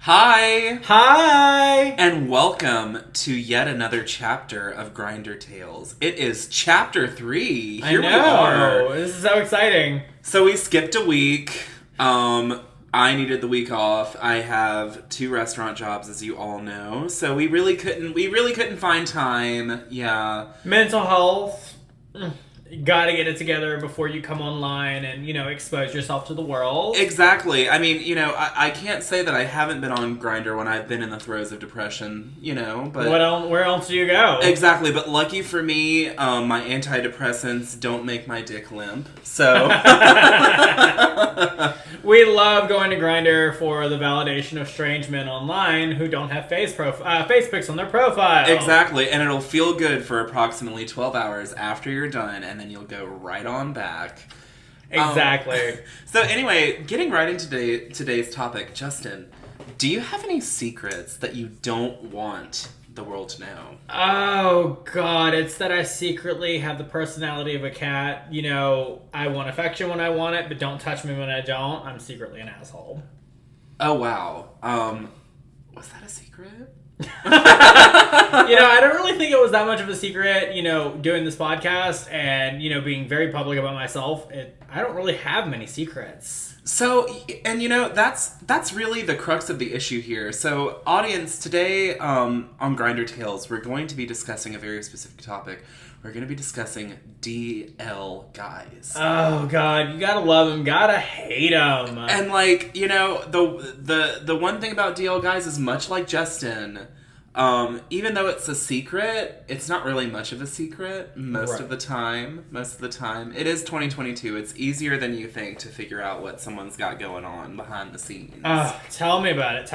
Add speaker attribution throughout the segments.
Speaker 1: Hi!
Speaker 2: Hi!
Speaker 1: And welcome to yet another chapter of Grindr Tales. It is chapter 3. Here we are.
Speaker 2: This is so exciting.
Speaker 1: So we skipped a week. I needed the week off. I have 2 restaurant jobs, as you all know. So we really couldn't find time. Yeah.
Speaker 2: Mental health. You gotta get it together before you come online and, expose yourself to the world.
Speaker 1: Exactly. I mean, I can't say that I haven't been on Grindr when I've been in the throes of depression, but...
Speaker 2: Where else do you go?
Speaker 1: Exactly, but lucky for me, my antidepressants don't make my dick limp, so...
Speaker 2: We love going to Grindr for the validation of strange men online who don't have face pics on their profile.
Speaker 1: Exactly, and it'll feel good for approximately 12 hours after you're done, and then you'll go right on back.
Speaker 2: Exactly.
Speaker 1: So anyway, getting right into today's topic, Justin, do you have any secrets that you don't want the world to know?
Speaker 2: Oh, God. It's that I secretly have the personality of a cat. I want affection when I want it, but don't touch me when I don't. I'm secretly an asshole.
Speaker 1: Oh, wow. Was that a secret?
Speaker 2: I don't really think it was that much of a secret, doing this podcast and, being very public about myself. I don't really have many secrets.
Speaker 1: So, and that's really the crux of the issue here. So, audience, today on Grindr Tales, we're going to be discussing a very specific topic. We're going to be discussing DL guys.
Speaker 2: Oh, God. You gotta love them. Gotta hate them.
Speaker 1: And, the one thing about DL guys is much like Justin, even though it's a secret, it's not really much of a secret most of the time. It is 2022. It's easier than you think to figure out what someone's got going on behind the scenes.
Speaker 2: Tell me about it.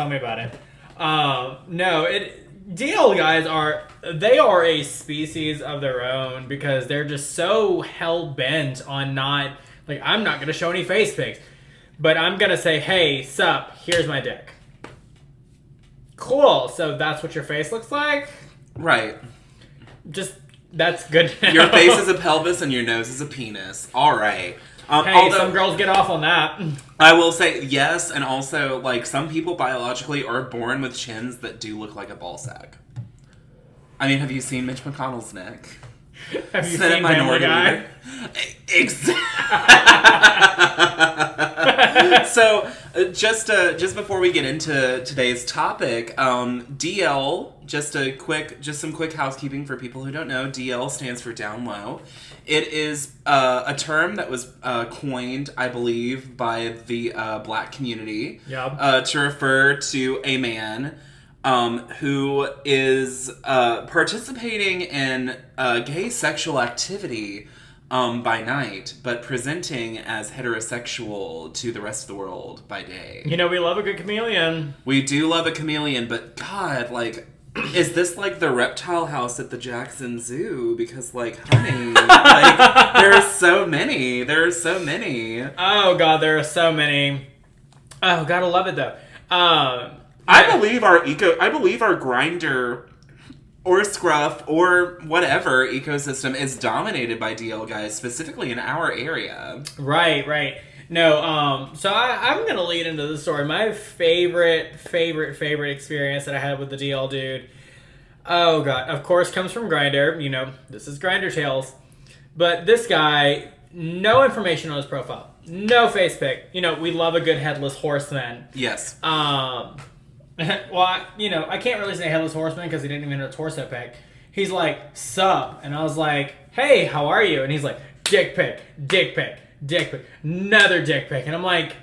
Speaker 2: DL guys are a species of their own because they're just so hell-bent on not... I'm not going to show any face pics, but I'm going to say, hey, sup, here's my dick. Cool, so that's what your face looks like?
Speaker 1: Right.
Speaker 2: That's good to know.
Speaker 1: Your face is a pelvis and your nose is a penis. All right.
Speaker 2: Although, some girls get off on that.
Speaker 1: I will say yes, and also, some people biologically are born with chins that do look like a ball sack. I mean, have you seen Mitch McConnell's neck?
Speaker 2: Have you seen Family Guy?
Speaker 1: So, just before we get into today's topic, DL, just some quick housekeeping for people who don't know. DL stands for down low. It is a term that was coined, I believe, by the black community to refer to a man who is participating in gay sexual activity by night, but presenting as heterosexual to the rest of the world by day.
Speaker 2: We love a good chameleon.
Speaker 1: We do love a chameleon, but God, is this the reptile house at the Jackson Zoo? Because, honey, there are so many.
Speaker 2: Oh, God, there are so many. Oh, gotta love it, though.
Speaker 1: I believe our Grindr or Scruff or whatever ecosystem is dominated by DL guys, specifically in our area.
Speaker 2: Right. No, so I'm going to lead into the story. My favorite experience that I had with the DL dude, oh God, of course comes from Grindr. This is Grindr Tales. But this guy, no information on his profile. No face pic. We love a good headless horseman.
Speaker 1: Yes.
Speaker 2: Well, I can't really say headless horseman because he didn't even have a torso pic. He's like, sup. And I was like, hey, how are you? And he's like, dick pic, another dick pic. And I'm like,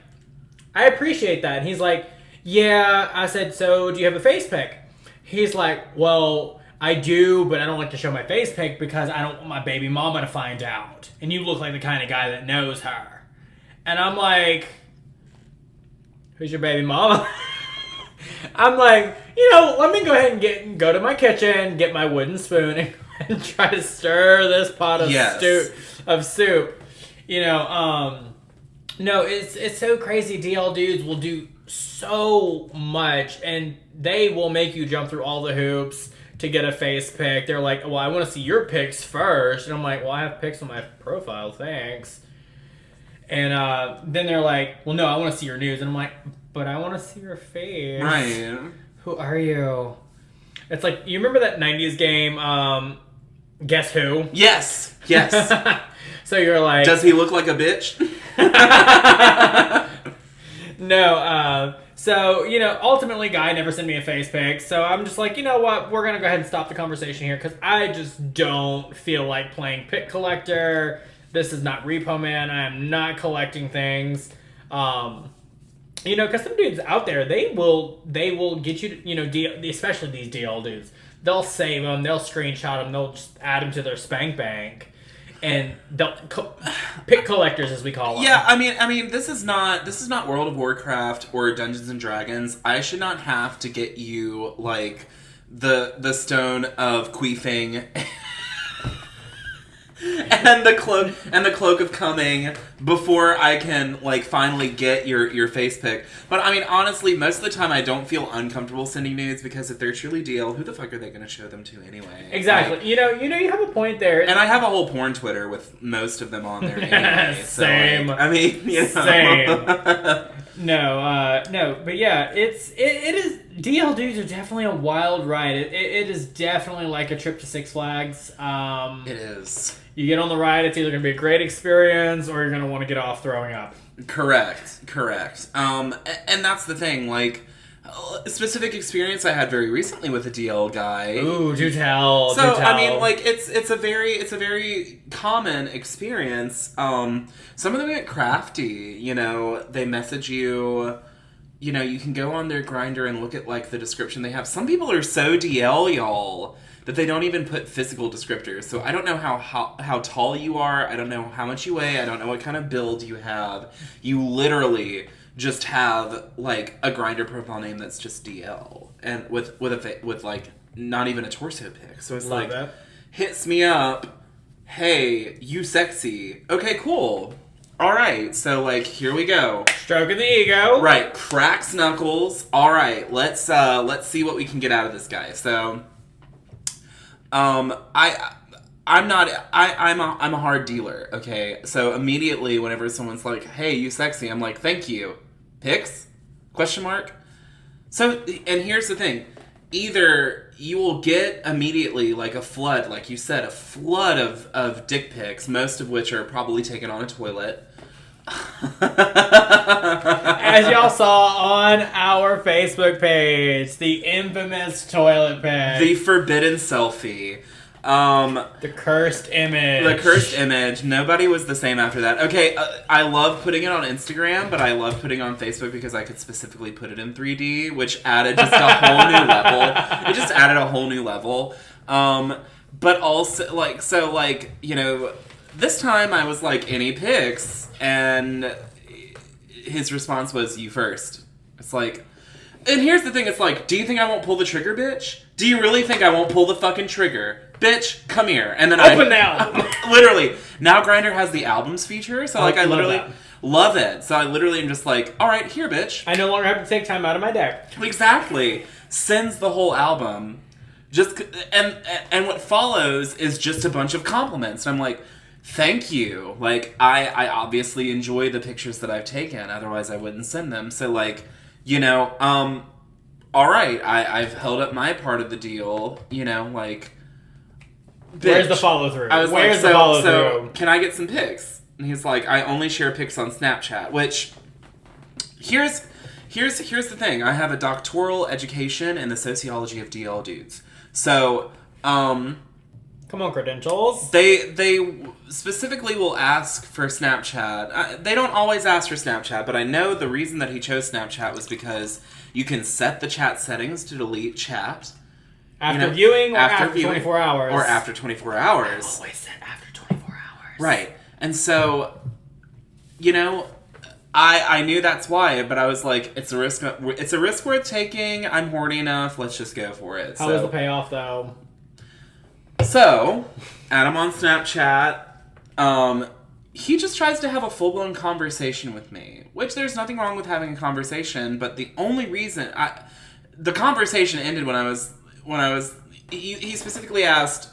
Speaker 2: I appreciate that. And he's like, yeah. I said, so do you have a face pic? He's like, well, I do, but I don't like to show my face pic because I don't want my baby mama to find out. And you look like the kind of guy that knows her. And I'm like, who's your baby mama? I'm like, let me go ahead and go to my kitchen, get my wooden spoon, and try to stir this pot of soup. No, it's so crazy. DL dudes will do so much, and they will make you jump through all the hoops to get a face pic. They're like, well, I want to see your pics first. And I'm like, well, I have pics on my profile, thanks. And then they're like, well, no, I want to see your nudes. And I'm like, but I want to see your face.
Speaker 1: Right.
Speaker 2: Who are you? It's like, you remember that 90s game, Guess Who?
Speaker 1: Yes. Yes.
Speaker 2: So you're like...
Speaker 1: Does he look like a bitch?
Speaker 2: No, so, you know, ultimately, Guy never sent me a face pic, so I'm just like, you know what, we're gonna go ahead and stop the conversation here, because I just don't feel like playing pic collector. This is not Repo Man. I am not collecting things. You know, because some dudes out there, they will get you to, you know, especially these DL dudes, they'll save them, they'll screenshot them, they'll just add them to their spank bank. And pick collectors, as we call them.
Speaker 1: Yeah, I mean, this is not World of Warcraft or Dungeons and Dragons. I should not have to get you like the stone of queefing and the cloak of coming before I can like finally get your face pic. But I mean, honestly, most of the time I don't feel uncomfortable sending nudes, because if they're truly DL, who the fuck are they going to show them to anyway?
Speaker 2: Exactly.
Speaker 1: Like,
Speaker 2: you know, you have a point there.
Speaker 1: and I have a whole porn Twitter with most of them on there anyway.
Speaker 2: Same.
Speaker 1: So, like, I mean, you know.
Speaker 2: Same. No, but yeah, it is. DL dudes are definitely a wild ride. It is definitely like a trip to Six Flags.
Speaker 1: It is.
Speaker 2: You get on the ride, it's either going to be a great experience or you're going to want to get off throwing up.
Speaker 1: Correct. And that's the thing, like, a specific experience I had very recently with a DL guy.
Speaker 2: Ooh, do tell.
Speaker 1: So,
Speaker 2: do tell.
Speaker 1: I mean, like, it's a very common experience. Some of them get crafty, you know, they message you, you know, you can go on their Grindr and look at, like, the description they have. Some people are so DL, y'all, that they don't even put physical descriptors. So I don't know how tall you are, I don't know how much you weigh, I don't know what kind of build you have. You literally just have like a Grindr profile name that's just DL, and with like not even a torso pic. So it's
Speaker 2: Love
Speaker 1: like
Speaker 2: that.
Speaker 1: hits me up, hey, you sexy. Okay, cool. All right, so like here we go.
Speaker 2: Stroking the ego.
Speaker 1: Right, cracks knuckles. All right, let's see what we can get out of this guy. So, I'm a hard dealer. Okay, so immediately whenever someone's like, "Hey, you sexy," I'm like, "Thank you." Pics? Question mark. So, and here's the thing: either you will get immediately like a flood, like you said, a flood of dick pics, most of which are probably taken on a toilet.
Speaker 2: As y'all saw on our Facebook page, the infamous toilet pic.
Speaker 1: The forbidden selfie.
Speaker 2: The cursed image.
Speaker 1: The cursed image. Nobody was the same after that. Okay, I love putting it on Instagram, but I love putting it on Facebook because I could specifically put it in 3D, which added just a whole new level. It just added a whole new level. But also, like, so, like, you know, this time I was like, any pics? And his response was, you first. It's like, and here's the thing, it's like, do you think I won't pull the trigger, bitch? Do you really think I won't pull the fucking trigger? Bitch, come here. And then
Speaker 2: Open now.
Speaker 1: Literally. Now Grindr has the albums feature, so like I
Speaker 2: love
Speaker 1: literally
Speaker 2: that.
Speaker 1: love it. So I literally am just like, all right, here, bitch.
Speaker 2: I no longer have to take time out of my day.
Speaker 1: Exactly. Sends the whole album. Just and what follows is just a bunch of compliments. And I'm like, thank you. Like, I obviously enjoy the pictures that I've taken, otherwise I wouldn't send them. So like, you know, all right, I've held up my part of the deal, you know, like, bitch.
Speaker 2: Where's the follow through?
Speaker 1: I was
Speaker 2: Where's
Speaker 1: like,
Speaker 2: the follow
Speaker 1: so
Speaker 2: through?
Speaker 1: can I get some pics? And he's like, I only share pics on Snapchat, which here's the thing. I have a doctoral education in the sociology of DL dudes. So,
Speaker 2: Come on, credentials.
Speaker 1: they specifically will ask for Snapchat. They don't always ask for Snapchat, but I know the reason that he chose Snapchat was because you can set the chat settings to delete chat.
Speaker 2: After viewing or after
Speaker 1: viewing,
Speaker 2: 24 hours?
Speaker 1: Or after 24 hours.
Speaker 2: I always said after 24 hours.
Speaker 1: Right. And so, you know, I knew that's why, but I was like, it's a risk worth taking. I'm horny enough. Let's just go for it.
Speaker 2: How was the payoff, though?
Speaker 1: So, Adam on Snapchat, he just tries to have a full-blown conversation with me, which there's nothing wrong with having a conversation, but the only reason the conversation ended when he specifically asked,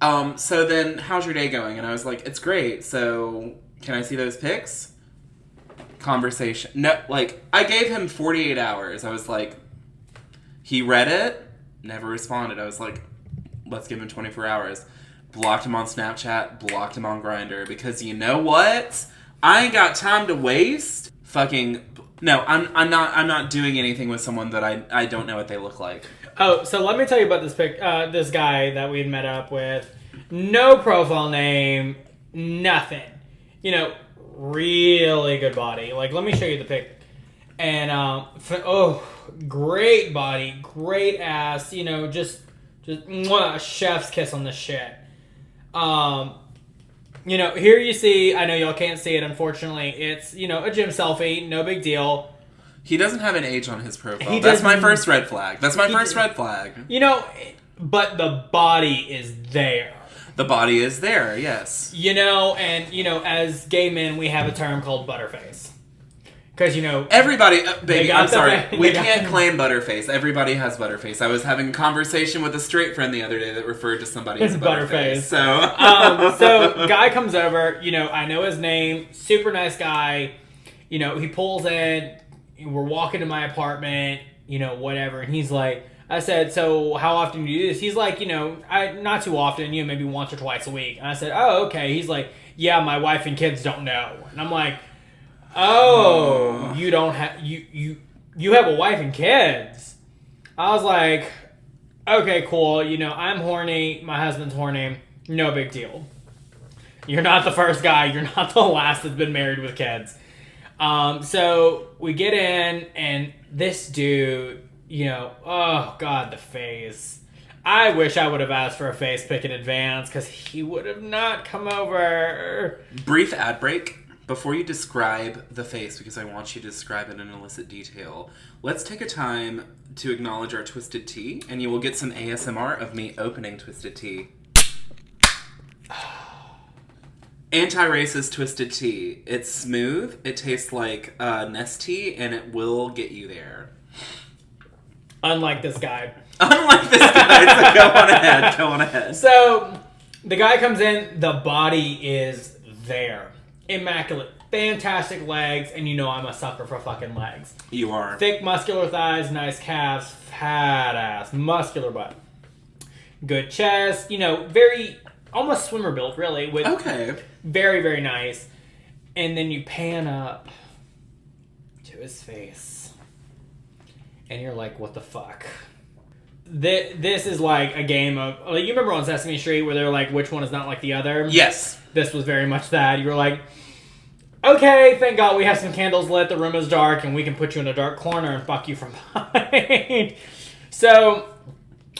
Speaker 1: so then how's your day going? And I was like, it's great. So can I see those pics? conversation. No, like, I gave him 48 hours. I was like, he read it, never responded. I was like, let's give him 24 hours. Blocked him on Snapchat, blocked him on Grindr, because you know what? I ain't got time to waste. Fucking no, I'm not doing anything with someone that I don't know what they look like.
Speaker 2: Oh, so let me tell you about this guy that we had met up with. No profile name, nothing. You know, really good body. Like, let me show you the pic. And great body, great ass. You know, just mwah, chef's kiss on this shit. You know, here you see, I know y'all can't see it, unfortunately. It's, you know, a gym selfie, no big deal.
Speaker 1: He doesn't have an age on his profile. That's my first red flag. That's my first red flag.
Speaker 2: You know, but the body is there.
Speaker 1: The body is there, yes.
Speaker 2: You know, and, you know, as gay men, we have a term called butterface. Because, you know...
Speaker 1: Everybody, baby, I'm sorry. We can't claim butterface. Everybody has butterface. I was having a conversation with a straight friend the other day that referred to somebody as butterface.
Speaker 2: So, guy comes over, you know, I know his name, super nice guy. You know, he pulls in, we're walking to my apartment, you know, whatever. And he's like, I said, so how often do you do this? He's like, you know, not too often, you know, maybe once or twice a week. And I said, oh, okay. He's like, yeah, my wife and kids don't know. And I'm like... Oh, you don't have you have a wife and kids. I was like, okay, cool. You know, I'm horny. My husband's horny. No big deal. You're not the first guy. You're not the last that's been married with kids. So we get in, and this dude, you know, oh god, the face. I wish I would have asked for a face pic in advance, because he would have not come over.
Speaker 1: Brief ad break. Before you describe the face, because I want you to describe it in illicit detail, let's take a time to acknowledge our Twisted Tea, and you will get some ASMR of me opening Twisted Tea. Anti-racist Twisted Tea. It's smooth, it tastes like Nestea, and it will get you there.
Speaker 2: Unlike this guy.
Speaker 1: Unlike this guy, so go on ahead.
Speaker 2: So, the guy comes in, the body is there. Immaculate, fantastic legs, and you know I'm a sucker for fucking legs.
Speaker 1: You are.
Speaker 2: Thick, muscular thighs, nice calves, fat ass, muscular butt. Good chest, you know, very, almost swimmer built, really. With very, very nice. And then you pan up to his face. And you're like, what the fuck? This is like a game of, like, you remember on Sesame Street where they're like, which one is not like the other?
Speaker 1: Yes.
Speaker 2: This was very much that. You were like, okay, thank God we have some candles lit, the room is dark, and we can put you in a dark corner and fuck you from behind. So,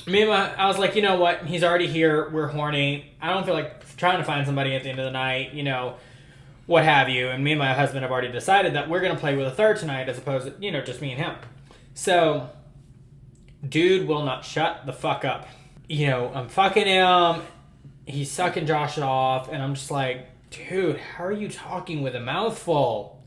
Speaker 2: I was like, you know what? He's already here. We're horny. I don't feel like trying to find somebody at the end of the night, you know, what have you. And me and my husband have already decided that we're going to play with a third tonight as opposed to, you know, just me and him. So, dude will not shut the fuck up. You know, I'm fucking him. He's sucking Josh off, and I'm just like, dude, how are you talking with a mouthful?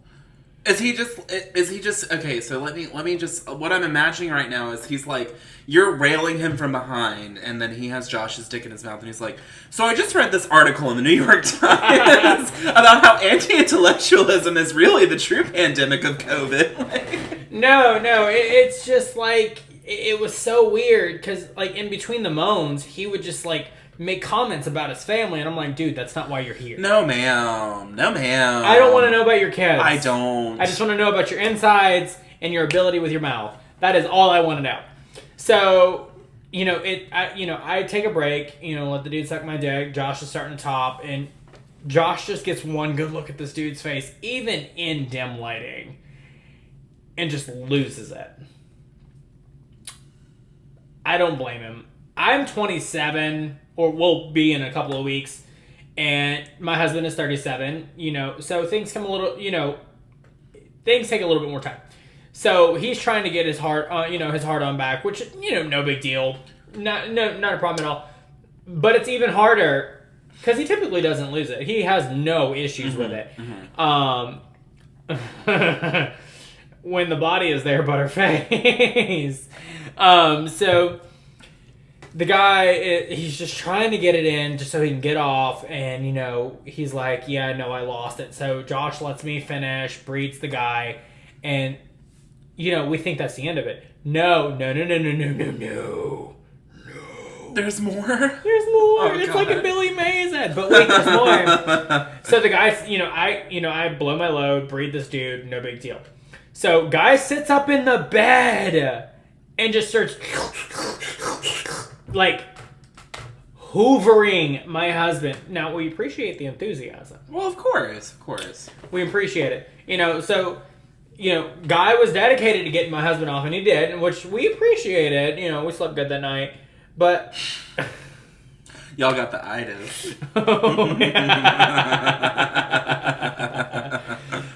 Speaker 1: Is he just okay, so let me just, what I'm imagining right now is he's like, you're railing him from behind, and then he has Josh's dick in his mouth, and he's like, so I just read this article in the New York Times about how anti-intellectualism is really the true pandemic of COVID.
Speaker 2: No, it's just like, it was so weird, because like in between the moans, he would just like make comments about his family, and I'm like, dude, that's not why you're here.
Speaker 1: No, ma'am.
Speaker 2: I don't want to know about your kids.
Speaker 1: I don't.
Speaker 2: I just want to know about your insides and your ability with your mouth. That is all I want to know. So, you know, I take a break, you know, let the dude suck my dick. Josh is starting to top, and Josh just gets one good look at this dude's face, even in dim lighting, and just loses it. I don't blame him. I'm 27, or will be in a couple of weeks, and my husband is 37, you know, so things come a little, you know, things take a little bit more time. So he's trying to get his heart on back, which, you know, no big deal. Not a problem at all. But it's even harder, because he typically doesn't lose it. He has no issues with it. when the body is there but her face. So the guy, he's just trying to get it in just so he can get off, and, he's like, yeah, no, I lost it. So Josh lets me finish, breeds the guy, and, we think that's the end of it. No.
Speaker 1: There's more?
Speaker 2: There's more.
Speaker 1: Oh,
Speaker 2: it's
Speaker 1: God.
Speaker 2: like a Billy Mays ad, but wait, there's more. So the guy, I blow my load, breed this dude, no big deal. So guy sits up in the bed and just starts like hoovering my husband. Now we appreciate the enthusiasm.
Speaker 1: Well, of course.
Speaker 2: We appreciate it. Guy was dedicated to getting my husband off, and he did, which we appreciated. We slept good that night. But
Speaker 1: y'all got the itis.
Speaker 2: Oh, yeah.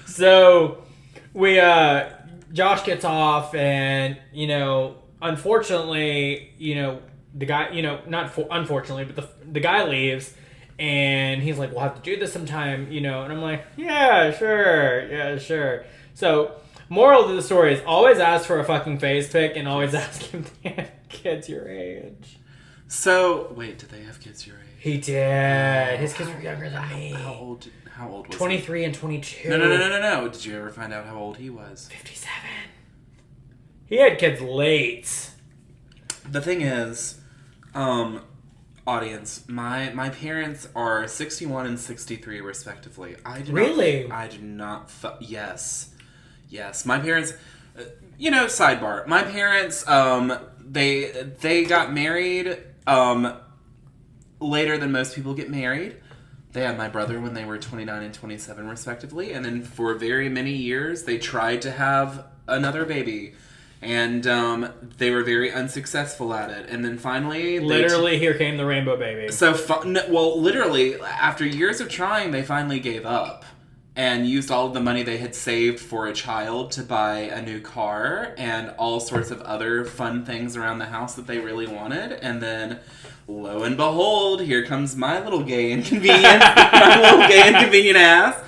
Speaker 2: So we Josh gets off, and unfortunately, the guy, unfortunately, but the guy leaves, and he's like, we'll have to do this sometime, and I'm like, yeah, sure. So moral of the story is always ask for a fucking face pic, and always ask him to have kids your age.
Speaker 1: So, wait, did they have kids your age?
Speaker 2: He did. His kids were younger than me.
Speaker 1: How old was
Speaker 2: 23 and 22.
Speaker 1: No. Did you ever find out how old he was?
Speaker 2: 57. He had kids late.
Speaker 1: The thing is, audience, my parents are 61 and 63 respectively.
Speaker 2: Really?
Speaker 1: I do not. Yes. My parents. Sidebar. My parents. They got married. Later than most people get married. They had my brother when they were 29 and 27 respectively, and then for very many years they tried to have another baby, and they were very unsuccessful at it. And then finally,
Speaker 2: literally, here came the rainbow baby.
Speaker 1: So, literally, after years of trying, they finally gave up and used all of the money they had saved for a child to buy a new car and all sorts of other fun things around the house that they really wanted. And then, lo and behold, here comes my little gay inconvenient, ass.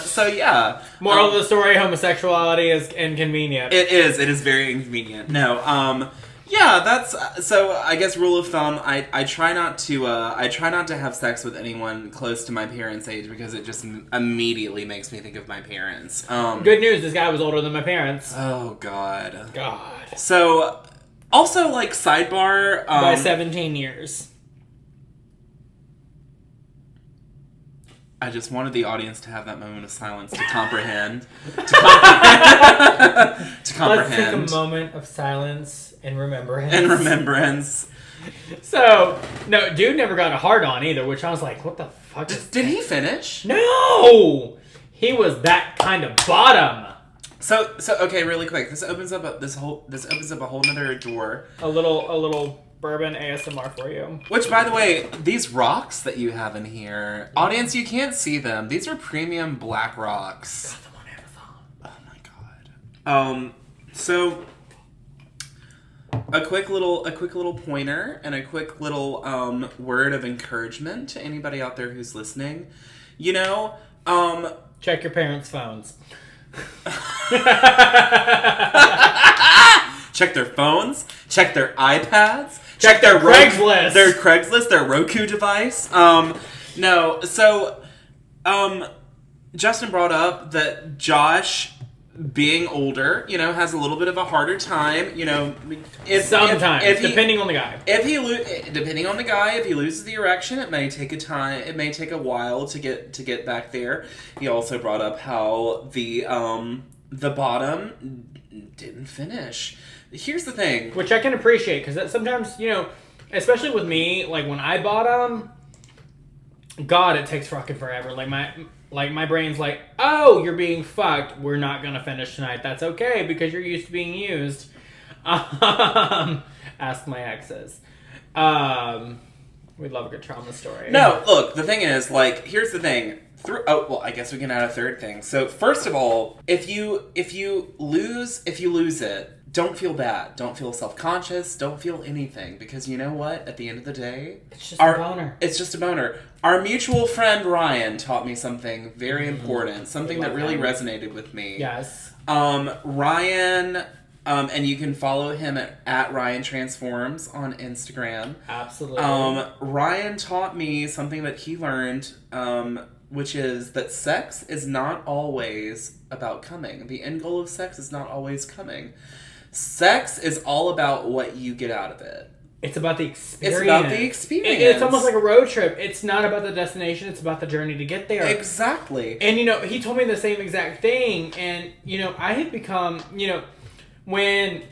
Speaker 1: So yeah.
Speaker 2: Moral of the story: homosexuality is inconvenient.
Speaker 1: It is very inconvenient. No. Yeah, that's so. I guess rule of thumb: I try not to have sex with anyone close to my parents' age because it just immediately makes me think of my parents.
Speaker 2: Good news: this guy was older than my parents.
Speaker 1: Oh God.
Speaker 2: God.
Speaker 1: So, also like sidebar
Speaker 2: by 17 years.
Speaker 1: I just wanted the audience to have that moment of silence to comprehend. To comprehend.
Speaker 2: Let's take a moment of silence and remembrance. So, no, dude never got a hard on either, which I was like, what the fuck?
Speaker 1: Did he finish?
Speaker 2: No! He was that kind of bottom.
Speaker 1: So okay, really quick. This opens up a whole nother door.
Speaker 2: A little bourbon ASMR for you.
Speaker 1: Which, by the way, these rocks that you have in here, audience, you can't see them. These are premium black rocks.
Speaker 2: Got them on Amazon.
Speaker 1: Oh my God. So a quick little pointer and a quick little word of encouragement to anybody out there who's listening.
Speaker 2: Check your parents' phones.
Speaker 1: Check their phones. Check their iPads.
Speaker 2: Check their Craigslist.
Speaker 1: Their Craigslist. Their Roku device. No. So, Justin brought up that Josh, being older, has a little bit of a harder time.
Speaker 2: Depending on the guy.
Speaker 1: Depending on the guy, if he loses the erection, it may take a time. It may take a while to get back there. He also brought up how the bottom didn't finish. Here's the thing,
Speaker 2: which I can appreciate, because sometimes, especially with me, like when I bottom, God, it takes fucking forever. Like my brain's like, oh, you're being fucked. We're not gonna finish tonight. That's okay because you're used to being used. Ask my exes. We'd love a good trauma story.
Speaker 1: No, look, the thing is, here's the thing. I guess we can add a third thing. So first of all, if you lose it, don't feel bad. Don't feel self-conscious. Don't feel anything. Because you know what? At the end of the day,
Speaker 2: it's just a boner.
Speaker 1: It's just a boner. Our mutual friend Ryan taught me something very important. Something that really resonated with me.
Speaker 2: Yes.
Speaker 1: Ryan And you can follow him at Ryan Transforms on Instagram.
Speaker 2: Absolutely.
Speaker 1: Ryan taught me something that he learned, which is that sex is not always about coming. The end goal of sex is not always coming. Sex is all about what you get out of it.
Speaker 2: It's about the experience.
Speaker 1: It's about the experience.
Speaker 2: It's almost like a road trip. It's not about the destination. It's about the journey to get there.
Speaker 1: Exactly.
Speaker 2: And, he told me the same exact thing. And, I had become, when...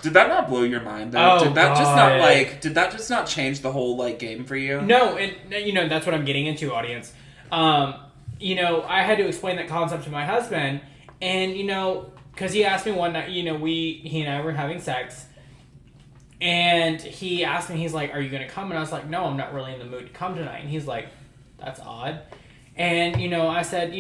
Speaker 1: Did that not blow your mind, though?
Speaker 2: Oh,
Speaker 1: did that
Speaker 2: God.
Speaker 1: Did that just not change the whole, game for you?
Speaker 2: No, and, that's what I'm getting into, audience. I had to explain that concept to my husband. And, because he asked me one night, he and I were having sex. And he asked me, he's like, are you going to come? And I was like, no, I'm not really in the mood to come tonight. And he's like, that's odd. And, I said,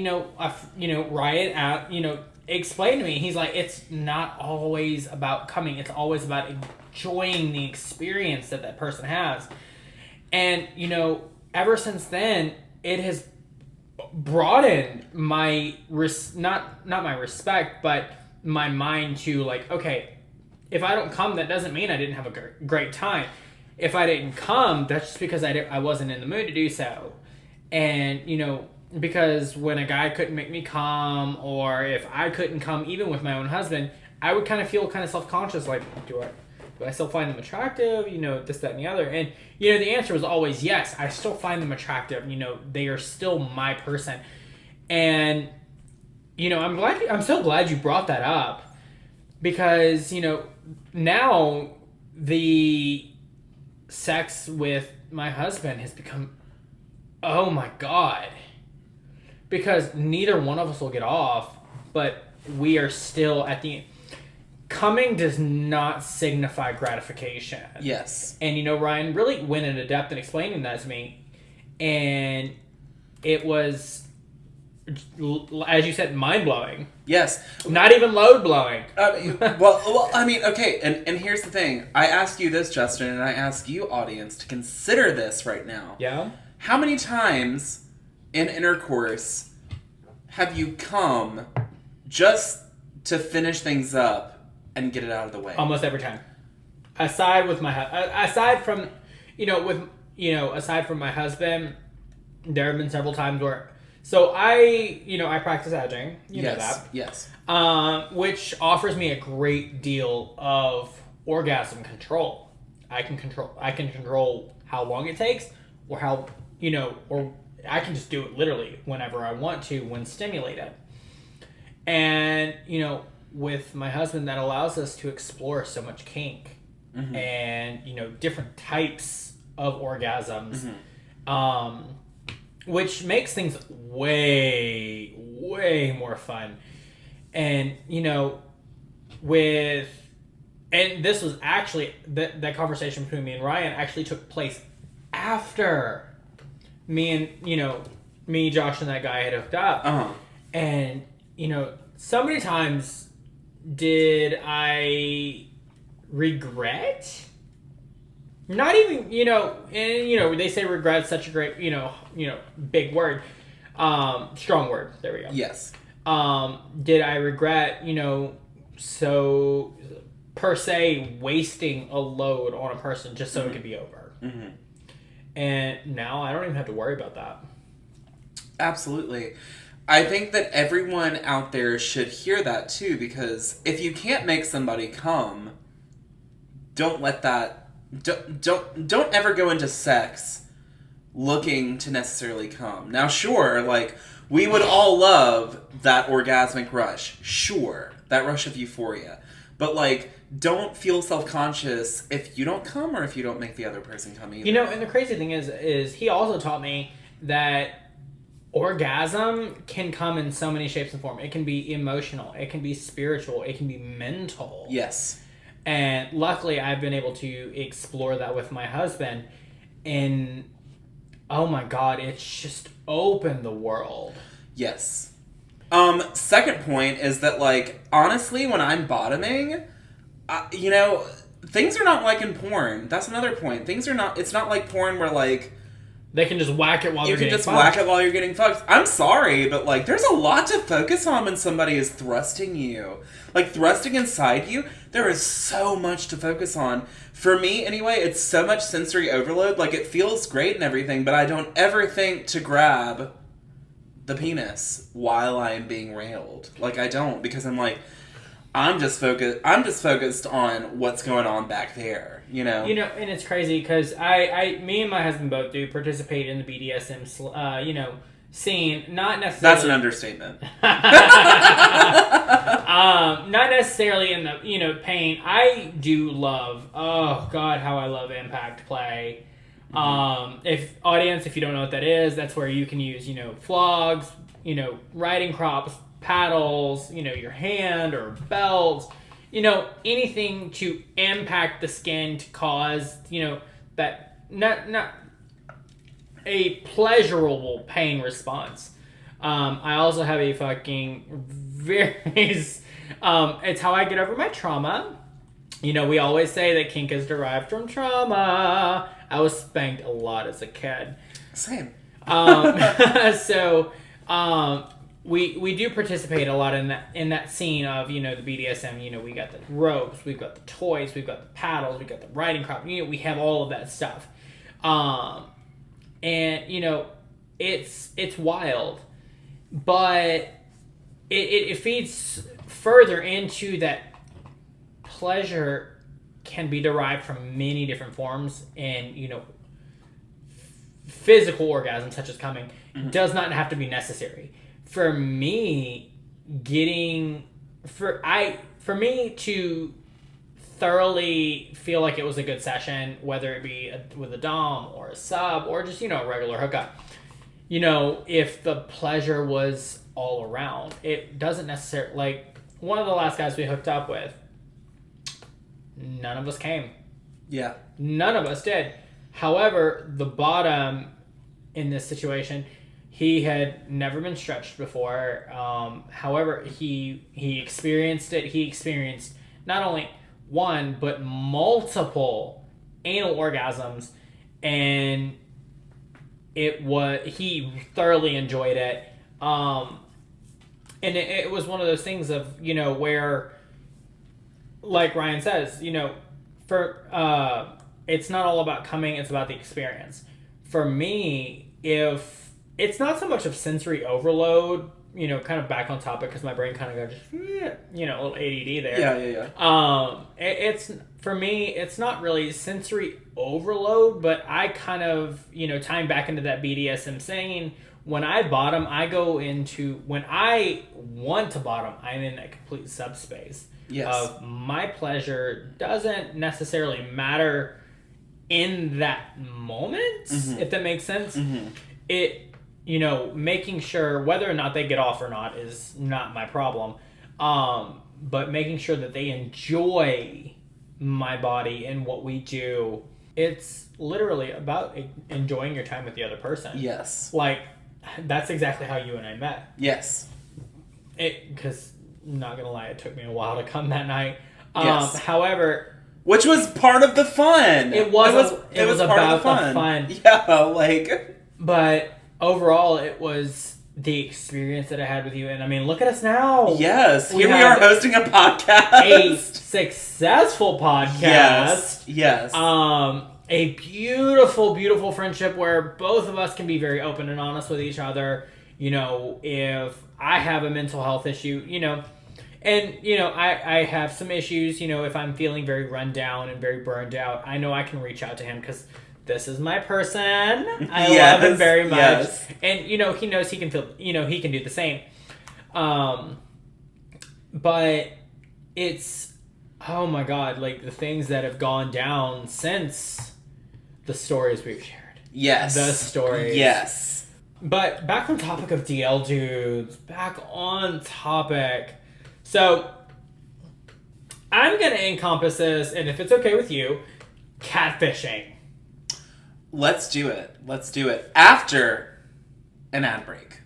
Speaker 2: Ryan, explained to me. He's like, it's not always about coming. It's always about enjoying the experience that person has. And, ever since then, it has broadened my, not my respect, but my mind to okay, if I don't come, that doesn't mean I didn't have a great time. If I didn't come, that's just because I wasn't in the mood to do so. And, because when a guy couldn't make me come, or if I couldn't come even with my own husband, I would kind of feel kind of self-conscious, like, do I still find them attractive? This, that, and the other. And, the answer was always yes. I still find them attractive. They are still my person. And, I'm so glad you brought that up. Because, now the sex with my husband has become, oh my God. Because neither one of us will get off, but we are still at the... Coming does not signify gratification.
Speaker 1: Yes.
Speaker 2: And, Ryan really went into depth in explaining that to me. And it was... as you said, mind-blowing.
Speaker 1: Yes.
Speaker 2: Not even load-blowing.
Speaker 1: Well, I mean, okay, and here's the thing. I ask you this, Justin, and I ask you, audience, to consider this right now.
Speaker 2: Yeah?
Speaker 1: How many times in intercourse have you come just to finish things up and get it out of the way?
Speaker 2: Almost every time. Aside from my husband, there have been several times where... So I practice edging. You know that.
Speaker 1: Yes.
Speaker 2: Which offers me a great deal of orgasm control. I can control how long it takes, or how, or I can just do it literally whenever I want to when stimulated. And, with my husband, that allows us to explore so much kink. Mm-hmm. And, different types of orgasms. Mm-hmm. Which makes things way, way more fun. And, and this was actually, that conversation between me and Ryan actually took place after me, Josh, and that guy had hooked up.
Speaker 1: Uh-huh.
Speaker 2: And, so many times did I regret... Not even, and, they say regret's such a great, big word. Strong word. There we go.
Speaker 1: Yes.
Speaker 2: Did I regret, so per se wasting a load on a person just so mm-hmm. it could be over? Mm-hmm. And now I don't even have to worry about that.
Speaker 1: Absolutely. I think that everyone out there should hear that too, because if you can't make somebody come, don't let that... Don't ever go into sex looking to necessarily come. Now, sure, we would all love that orgasmic rush. Sure, that rush of euphoria. But, don't feel self-conscious if you don't come or if you don't make the other person come either.
Speaker 2: And the crazy thing is he also taught me that orgasm can come in so many shapes and forms. It can be emotional. It can be spiritual. It can be mental.
Speaker 1: Yes.
Speaker 2: And luckily, I've been able to explore that with my husband. And, oh my God, it's just opened the world.
Speaker 1: Yes. Second point is that, honestly, when I'm bottoming, things are not like in porn. That's another point. It's not like porn where,
Speaker 2: They can just whack it while
Speaker 1: You
Speaker 2: they're
Speaker 1: can
Speaker 2: getting
Speaker 1: just
Speaker 2: fucked.
Speaker 1: whack it while you're getting fucked. I'm sorry, but like, there's a lot to focus on when somebody is thrusting you. Like, thrusting inside you, there is so much to focus on. For me, anyway, it's so much sensory overload. Like, it feels great and everything, but I don't ever think to grab the penis while I am being railed. Like, I don't, because I'm like, I'm just focused on what's going on back there, you know?
Speaker 2: You know, and it's crazy because me and my husband both do participate in the BDSM, scene. Not necessarily.
Speaker 1: That's an understatement.
Speaker 2: Not necessarily in the, pain. I do love, oh God, how I love impact play. If you don't know what that is, that's where you can use, flogs, riding crops, paddles, your hand or belts, anything to impact the skin to cause, that not a pleasurable pain response. I also have a fucking very, it's how I get over my trauma. We always say that kink is derived from trauma. I was spanked a lot as a kid.
Speaker 1: Same.
Speaker 2: We do participate a lot in that scene of, the BDSM. We got the ropes, we've got the toys, we've got the paddles, we've got the riding crop. We have all of that stuff. And it's wild, but it feeds further into that pleasure can be derived from many different forms, and physical orgasm such as coming does not have to be necessary. For me, for me to thoroughly feel like it was a good session, whether it be with a dom or a sub or just a regular hookup, if the pleasure was all around, it doesn't necessarily, like one of the last guys we hooked up with, none of us came.
Speaker 1: Yeah.
Speaker 2: None of us did. However, the bottom in this situation, he had never been stretched before. However, he experienced it. He experienced not only one, but multiple anal orgasms, and he thoroughly enjoyed it. And it was one of those things of, where, like Ryan says, for it's not all about coming, it's about the experience. For me, if it's not so much of sensory overload, kind of back on topic because my brain kind of goes, a little ADD there.
Speaker 1: Yeah.
Speaker 2: It's for me, it's not really sensory overload, but I kind of, tying back into that BDSM saying, when I bottom, I go into, when I want to bottom, I'm in a complete subspace.
Speaker 1: Yes.
Speaker 2: Of my pleasure doesn't necessarily matter in that moment, if that makes sense. It, making sure whether or not they get off or not is not my problem. But making sure that they enjoy my body and what we do, it's literally about enjoying your time with the other person.
Speaker 1: Yes.
Speaker 2: Like, that's exactly how you and I met.
Speaker 1: Yes.
Speaker 2: Because, not gonna lie, it took me a while to come that night.
Speaker 1: Yes.
Speaker 2: However,
Speaker 1: which was part of the fun.
Speaker 2: It was about the fun.
Speaker 1: Yeah, like.
Speaker 2: But overall, it was the experience that I had with you. And I mean, look at us now.
Speaker 1: Yes,
Speaker 2: We
Speaker 1: here we
Speaker 2: have
Speaker 1: are hosting a podcast.
Speaker 2: A successful podcast.
Speaker 1: Yes.
Speaker 2: A beautiful, beautiful friendship where both of us can be very open and honest with each other. If I have a mental health issue, and, I have some issues, if I'm feeling very run down and very burned out, I know I can reach out to him because this is my person. I love him very much.
Speaker 1: Yes.
Speaker 2: And, he knows he can feel, he can do the same. But it's, oh my God, like the things that have gone down since the stories we've shared.
Speaker 1: Yes.
Speaker 2: The stories.
Speaker 1: Yes.
Speaker 2: But back on topic of DL dudes, back on topic. So, I'm going to encompass this, and if it's okay with you, catfishing.
Speaker 1: Let's do it. After an ad break.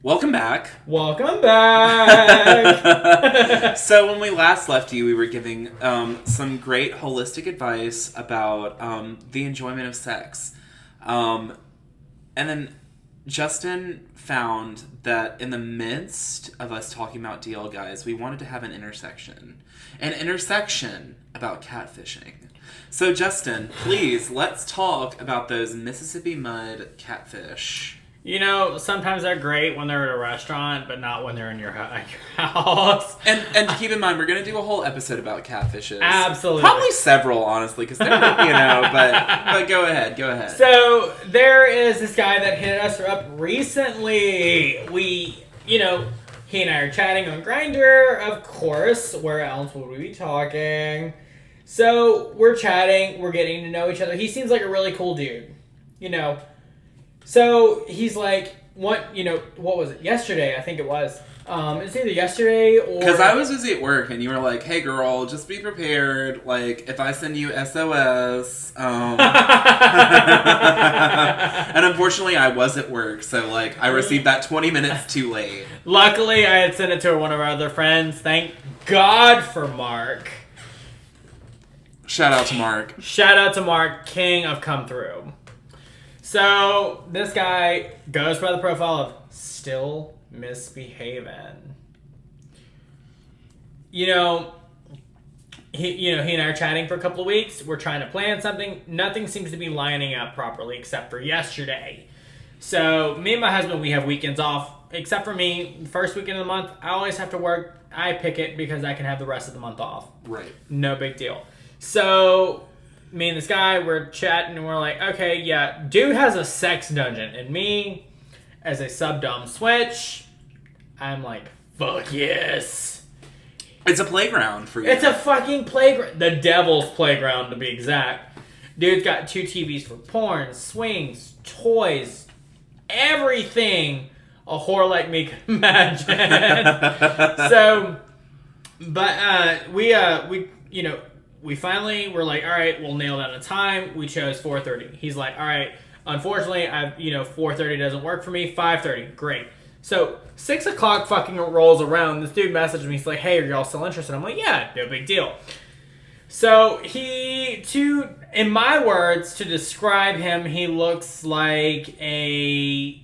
Speaker 1: Welcome back.
Speaker 2: Welcome back.
Speaker 1: So when we last left you, we were giving some great holistic advice about the enjoyment of sex. And then Justin found that in the midst of us talking about DL guys, we wanted to have an intersection. An intersection about catfishing. So Justin, please, let's talk about those Mississippi mud catfish.
Speaker 2: You know, sometimes they're great when they're at a restaurant, but not when they're in your house.
Speaker 1: And keep in mind, we're going to do a whole episode about catfishes.
Speaker 2: Absolutely.
Speaker 1: Probably several, honestly, because they're, but go ahead.
Speaker 2: So, there is this guy that hit us up recently. He and I are chatting on Grindr, of course. Where else would we be talking? So, we're chatting, we're getting to know each other. He seems like a really cool dude, So he's like, what was it? Yesterday, I think it was. It's either yesterday or...
Speaker 1: Because I was busy at work, and you were like, hey, girl, just be prepared. Like, if I send you SOS... And unfortunately, I was at work, so, like, I received that 20 minutes too late.
Speaker 2: Luckily, I had sent it to one of our other friends. Thank God for Mark.
Speaker 1: Shout out to Mark.
Speaker 2: Shout out to Mark, king of come through. So, this guy goes by the profile of Still Misbehaving. He and I are chatting for a couple of weeks. We're trying to plan something. Nothing seems to be lining up properly except for yesterday. So, me and my husband, we have weekends off. Except for me, the first weekend of the month, I always have to work. I pick it because I can have the rest of the month off.
Speaker 1: Right.
Speaker 2: No big deal. So... me and this guy, we're chatting, and we're like, okay, yeah, dude has a sex dungeon, and me, as a sub-dom switch, I'm like, fuck yes.
Speaker 1: It's a playground for you.
Speaker 2: It's a fucking playground. The devil's playground, to be exact. Dude's got 2 TVs for porn, swings, toys, everything a whore like me could imagine. So, but, we finally were like, all right, we'll nail down a time. We chose 4:30. He's like, all right, unfortunately, 4:30 doesn't work for me. 5:30, great. So 6 o'clock fucking rolls around. This dude messaged me. He's like, hey, are y'all still interested? I'm like, yeah, no big deal. So in my words, to describe him, he looks like if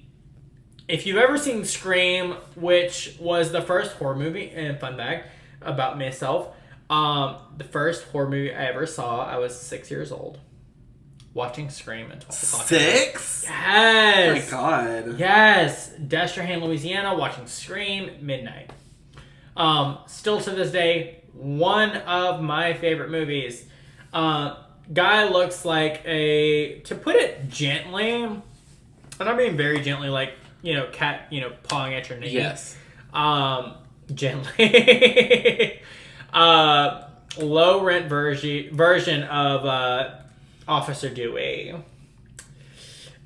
Speaker 2: you've ever seen Scream, which was the first horror movie, and fun fact about myself, the first horror movie I ever saw, I was 6 years old. Watching Scream at 12 o'clock.
Speaker 1: 6?
Speaker 2: Yes!
Speaker 1: Oh my god.
Speaker 2: Yes! Destrehan, Louisiana, watching Scream, midnight. Still to this day, one of my favorite movies. Guy looks like to put it gently, and I'm being very gently, like, cat, pawing at your knee.
Speaker 1: Yes.
Speaker 2: Gently. Low rent version of Officer Dewey.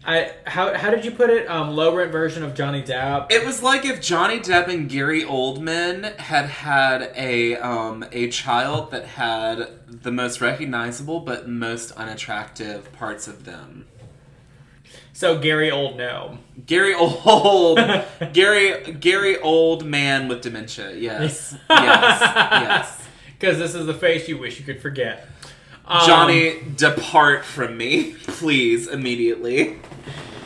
Speaker 2: How did you put it? Low rent version of Johnny Depp.
Speaker 1: It was like if Johnny Depp and Gary Oldman had a child that had the most recognizable but most unattractive parts of them.
Speaker 2: So Gary Oldman.
Speaker 1: Gary Old man with dementia. Yes. Yes.
Speaker 2: Because this is the face you wish you could forget.
Speaker 1: Johnny, depart from me, please, immediately.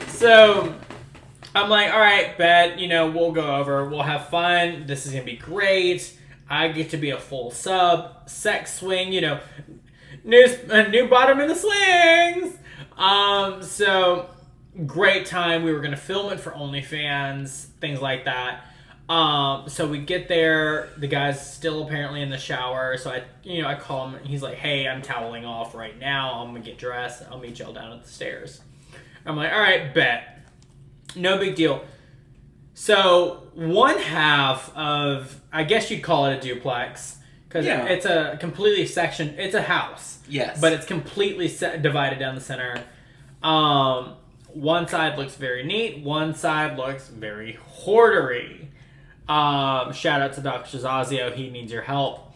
Speaker 2: So, I'm like, all right, bet, we'll go over, we'll have fun, this is going to be great, I get to be a full sub, sex swing, new bottom in the slings. So, great time, we were going to film it for OnlyFans, things like that. So we get there, the guy's still apparently in the shower, so I call him, and he's like, hey, I'm toweling off right now, I'm gonna get dressed, I'll meet y'all down at the stairs. I'm like, alright, bet. No big deal. So, one half of, I guess you'd call it a duplex, because it's a completely sectioned, it's a house.
Speaker 1: Yes.
Speaker 2: But it's completely divided down the center. One side looks very neat, one side looks very hoardery. Shout out to Dr. Zazio, he needs your help.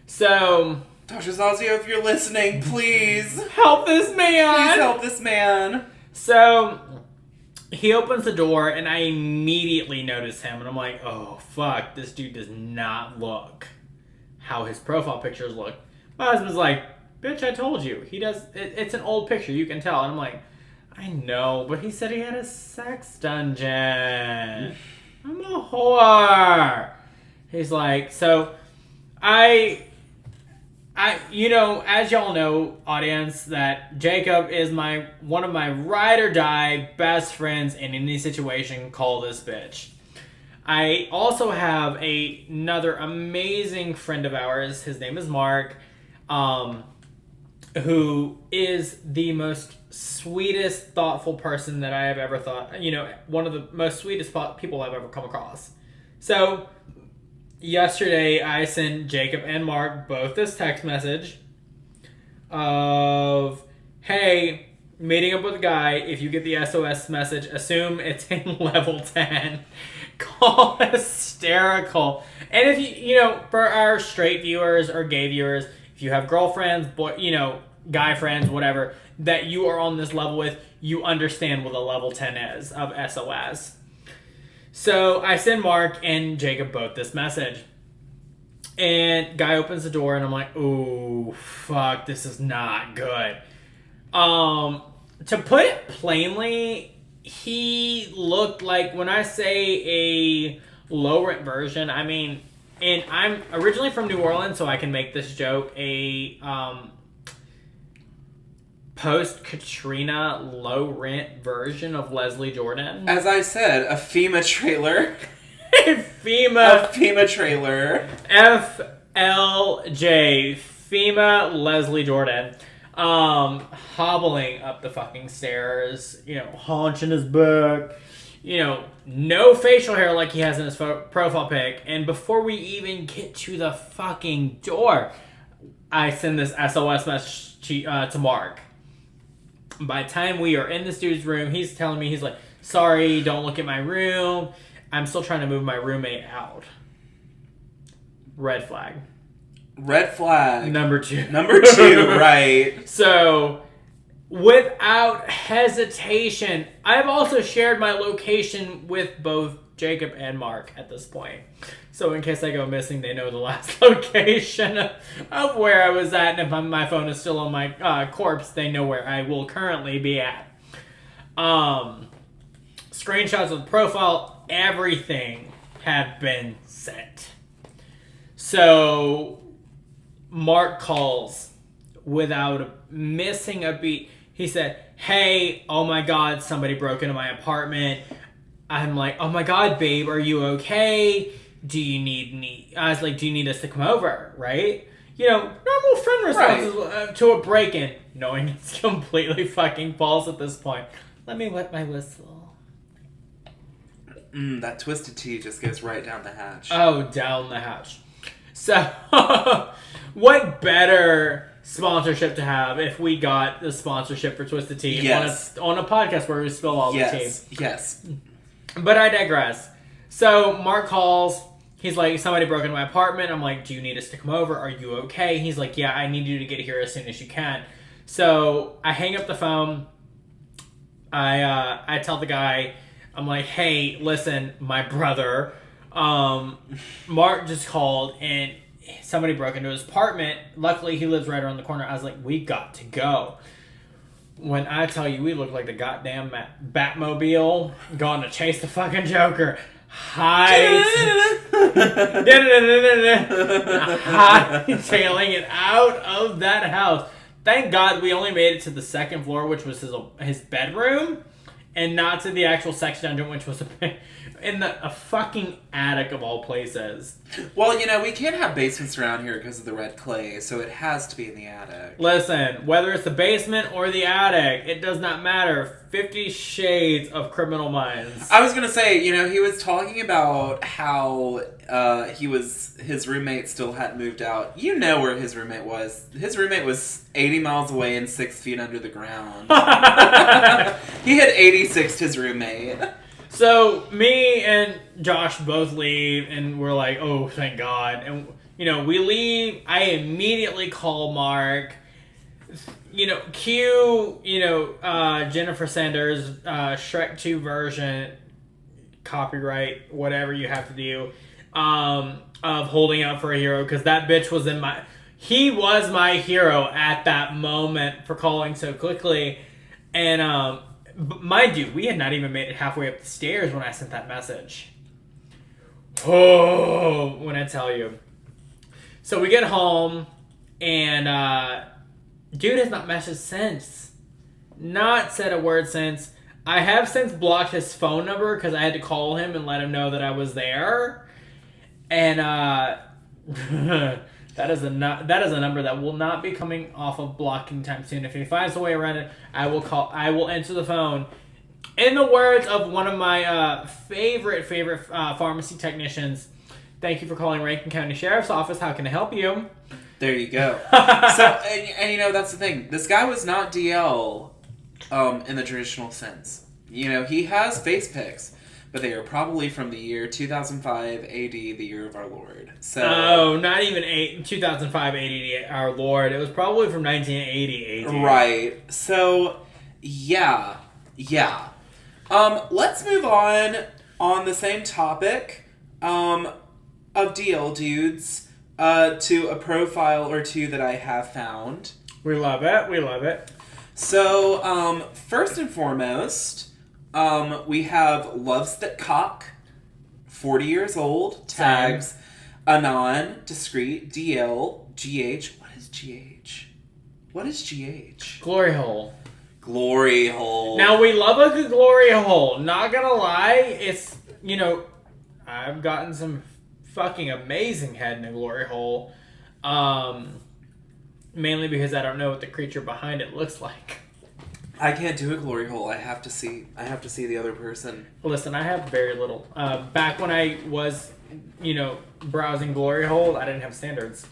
Speaker 2: So,
Speaker 1: Dr. Zazio, if you're listening, please
Speaker 2: help this man.
Speaker 1: Please help this man.
Speaker 2: So, he opens the door, and I immediately notice him, and I'm like, oh, fuck, this dude does not look how his profile pictures look. My husband's like, bitch, I told you. He does. It's an old picture. You can tell. And I'm like, I know, but he said he had a sex dungeon. I'm a whore. He's like, so as y'all know, audience, that Jacob is one of my ride or die best friends in any situation. Call this bitch. I also have another amazing friend of ours. His name is Mark, who is the most sweetest, thoughtful person that I have ever thought. One of the most sweetest people I've ever come across. So yesterday, I sent Jacob and Mark both this text message of, hey, meeting up with a guy. If you get the SOS message, assume it's in level 10. Call hysterical. And if you for our straight viewers or gay viewers, if you have girlfriends, guy friends, whatever, that you are on this level with, you understand what a level 10 is of SOS. So I send Mark and Jacob both this message. And guy opens the door and I'm like, ooh, fuck, this is not good. To put it plainly, he looked like, when I say a low rent version, I mean, and I'm originally from New Orleans, so I can make this joke, a post-Katrina low-rent version of Leslie Jordan.
Speaker 1: As I said, a FEMA trailer.
Speaker 2: FEMA
Speaker 1: trailer.
Speaker 2: FLJ. FEMA Leslie Jordan. Hobbling up the fucking stairs, haunching his back, no facial hair like he has in his profile pic. And before we even get to the fucking door, I send this SOS message to Mark. By the time we are in this dude's room, he's telling me, he's like, sorry, don't look at my room. I'm still trying to move my roommate out. Red flag.
Speaker 1: Red flag.
Speaker 2: Number 2,
Speaker 1: right.
Speaker 2: So, without hesitation, I've also shared my location with both Jacob and Mark at this point. So in case I go missing, they know the last location of where I was at. And if my phone is still on my corpse, they know where I will currently be at. Screenshots of the profile, everything had been sent. So Mark calls without missing a beat. He said, hey, oh my God, somebody broke into my apartment. I'm like, oh my God, babe, are you okay? Do you need me? I was like, do you need us to come over? Right? Normal friend responses to a break-in, knowing it's completely fucking false at this point. Let me wet my whistle.
Speaker 1: That twisted tea just goes right down the hatch.
Speaker 2: Oh, down the hatch. So, what better sponsorship to have if we got the sponsorship for Twisted Tea on a podcast where we spill all the tea.
Speaker 1: Yes.
Speaker 2: But I digress. So Mark calls. He's like, somebody broke into my apartment. I'm like, do you need us to come over? Are you okay? He's like, yeah, I need you to get here as soon as you can. So I hang up the phone. I tell the guy, I'm like, hey, listen, my brother, Mark just called and somebody broke into his apartment. Luckily, he lives right around the corner. I was like, we got to go. When I tell you, we look like the goddamn Batmobile going to chase the fucking Joker. Hightailing it out of that house. Thank God we only made it to the second floor, which was his bedroom, and not to the actual sex dungeon, which was in a fucking attic of all places.
Speaker 1: Well, we can't have basements around here because of the red clay, so it has to be in the attic.
Speaker 2: Listen, whether it's the basement or the attic, it does not matter. 50 Shades of Criminal Minds.
Speaker 1: I was going to say, he was talking about how his roommate still hadn't moved out. You know where his roommate was. His roommate was 80 miles away and 6 feet under the ground. He had 86'd his roommate.
Speaker 2: So, me and Josh both leave, and we're like, oh, thank God. And, we leave. I immediately call Mark. Cue, Jennifer Sanders, Shrek 2 version, copyright, whatever you have to do, of Holding Out for a Hero, because that bitch was in my... he was my hero at that moment for calling so quickly. And mind you, we had not even made it halfway up the stairs when I sent that message. Oh, when I tell you. So we get home, and dude has not messaged since. Not said a word since. I have since blocked his phone number because I had to call him and let him know that I was there. And that is a number that will not be coming off of blocking time soon. If he finds a way around it, I will answer the phone. In the words of one of my favorite pharmacy technicians, thank you for calling Rankin County Sheriff's Office. How can I help you?
Speaker 1: There you go. And you know, that's the thing. This guy was not DL in the traditional sense. You know, he has face pics, but they are probably from the year 2005 AD, the year of our Lord. So
Speaker 2: not even 2005 AD, our Lord. It was probably from 1980 AD.
Speaker 1: Right. So, yeah. Let's move on the same topic of DL dudes to a profile or two that I have found.
Speaker 2: We love it.
Speaker 1: So, first and foremost, we have Loves That Cock, 40 years old, tags Anon, Discreet, DL, GH. What is GH?
Speaker 2: Glory hole.
Speaker 1: Glory hole.
Speaker 2: Now, we love a good glory hole. Not gonna lie, it's, you know, I've gotten some fucking amazing head in a glory hole. Mainly because I don't know what the creature behind it looks like.
Speaker 1: I can't do a glory hole. I have to see the other person.
Speaker 2: Listen, I have very little. Back when I was, you know, browsing glory hole, I didn't have standards.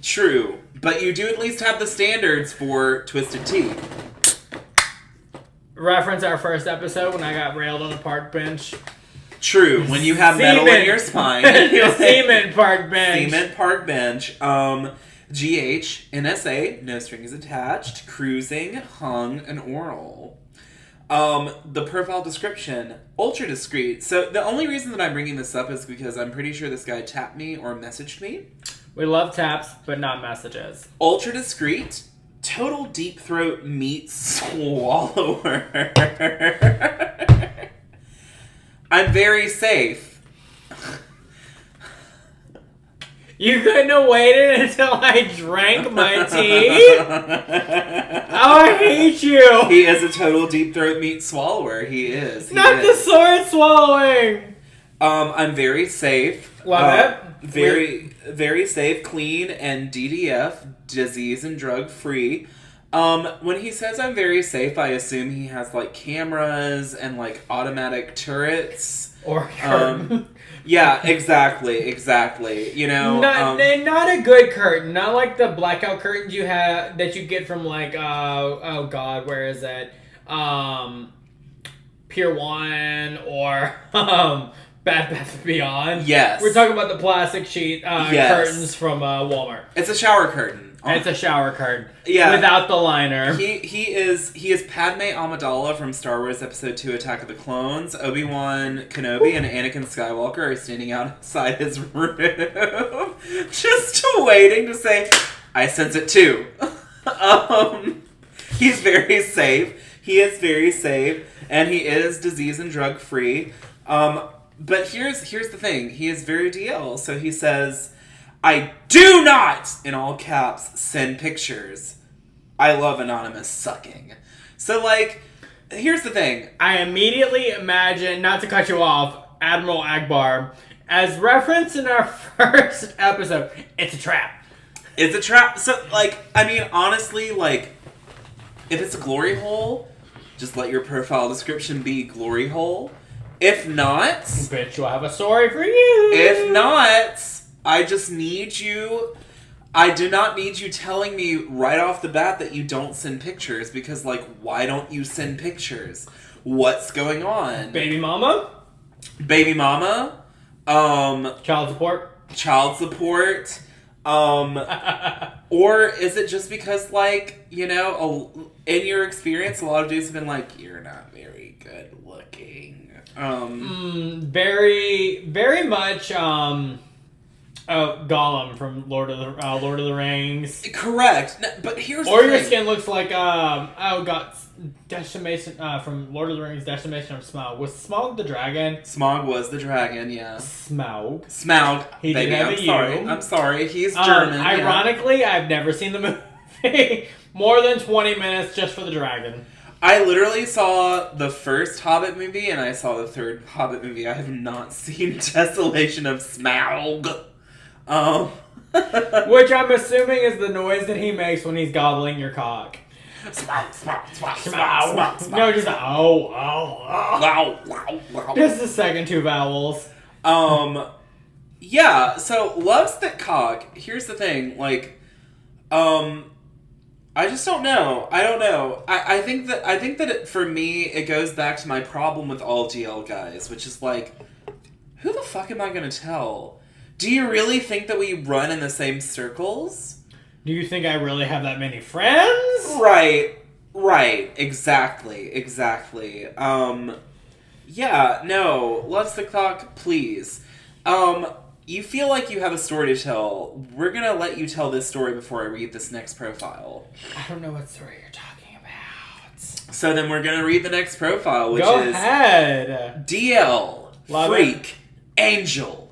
Speaker 1: True, but you do at least have the standards for Twisted Tea.
Speaker 2: Reference our first episode when I got railed on a park bench.
Speaker 1: True, when you have metal in your spine.
Speaker 2: Cement park bench.
Speaker 1: Cement park bench. GH, NSA, no strings attached, cruising, hung, and oral. The profile description, ultra discreet. So the only reason that I'm bringing this up is because I'm pretty sure this guy tapped me or messaged me. We
Speaker 2: love taps, but not messages.
Speaker 1: Ultra discreet, total deep throat meat swallower. I'm very safe.
Speaker 2: You couldn't have waited until I drank my tea? Oh, I hate you.
Speaker 1: He is a total deep throat meat swallower. He is.
Speaker 2: The sword swallowing.
Speaker 1: I'm very safe.
Speaker 2: Love it.
Speaker 1: Very safe, clean, and DDF, disease and drug free. When he says I'm very safe, I assume he has like cameras and like automatic turrets.
Speaker 2: Or curtain.
Speaker 1: Yeah, exactly. You know,
Speaker 2: not a good curtain. Not like the blackout curtains you have that you get from like oh god, where is that? Pier 1 or Bed Bath & Beyond.
Speaker 1: Yes.
Speaker 2: We're talking about the plastic sheet curtains from Walmart.
Speaker 1: It's a shower curtain.
Speaker 2: It's a shower curtain.
Speaker 1: Yeah.
Speaker 2: Without the liner.
Speaker 1: He is Padme Amidala from Star Wars Episode 2 Attack of the Clones. Obi-Wan Kenobi and Anakin Skywalker are standing outside his room just waiting to say, I sense it too. He's very safe. He is very safe. And he is disease and drug free. But here's the thing. He is very DL. So he says, I do not, in all caps, send pictures. I love anonymous sucking. So, like, here's the thing.
Speaker 2: I immediately imagine, not to cut you off, Admiral Akbar, as referenced in our first episode, it's a trap.
Speaker 1: It's a trap. So, like, I mean, honestly, like, if it's a glory hole, just let your profile description be glory hole. If not...
Speaker 2: Bitch, we'll have a story for you.
Speaker 1: If not... I just need you... I do not need you telling me right off the bat that you don't send pictures, because, like, why don't you send pictures? What's going on?
Speaker 2: Baby mama? Child support?
Speaker 1: Or is it just because, like, you know, in your experience, a lot of dudes have been like, you're not very good looking.
Speaker 2: Very, very much, Oh, Gollum from Lord of the Rings.
Speaker 1: Correct. No, but here's
Speaker 2: Or
Speaker 1: the
Speaker 2: your
Speaker 1: thing.
Speaker 2: skin looks like Decimation from Lord of the Rings. Decimation of Smaug. Was Smaug the dragon?
Speaker 1: Smaug was the dragon, yeah.
Speaker 2: Smaug.
Speaker 1: Smaug.
Speaker 2: He did
Speaker 1: baby,
Speaker 2: have
Speaker 1: I'm
Speaker 2: a
Speaker 1: sorry.
Speaker 2: U.
Speaker 1: I'm sorry. He's German. yeah.
Speaker 2: Ironically, I've never seen the movie. More than 20 minutes just for the dragon.
Speaker 1: I literally saw the first Hobbit movie and I saw the third Hobbit movie. I have not seen Desolation of Smaug.
Speaker 2: Which I'm assuming is the noise that he makes when he's gobbling your cock.
Speaker 1: Smaug, Smaug, Smaug, Smaug,
Speaker 2: Smaug.
Speaker 1: Smaug, Smaug.
Speaker 2: No, just oh.
Speaker 1: Wow, wow, wow.
Speaker 2: Just the second two vowels.
Speaker 1: Yeah, so loves the cock. Here's the thing, like, I just don't know. I don't know. I think that for me, it goes back to my problem with all GL guys, which is like, who the fuck am I gonna tell? Do you really think that we run in the same circles?
Speaker 2: Do you think I really have that many friends?
Speaker 1: Right. Exactly. Yeah, no. Loves the cock, please. You feel like you have a story to tell. We're gonna let you tell this story before I read this next profile.
Speaker 2: I don't know what story you're talking about.
Speaker 1: So then we're gonna read the next profile, which
Speaker 2: Go
Speaker 1: is
Speaker 2: ahead.
Speaker 1: DL
Speaker 2: Love
Speaker 1: Freak Angel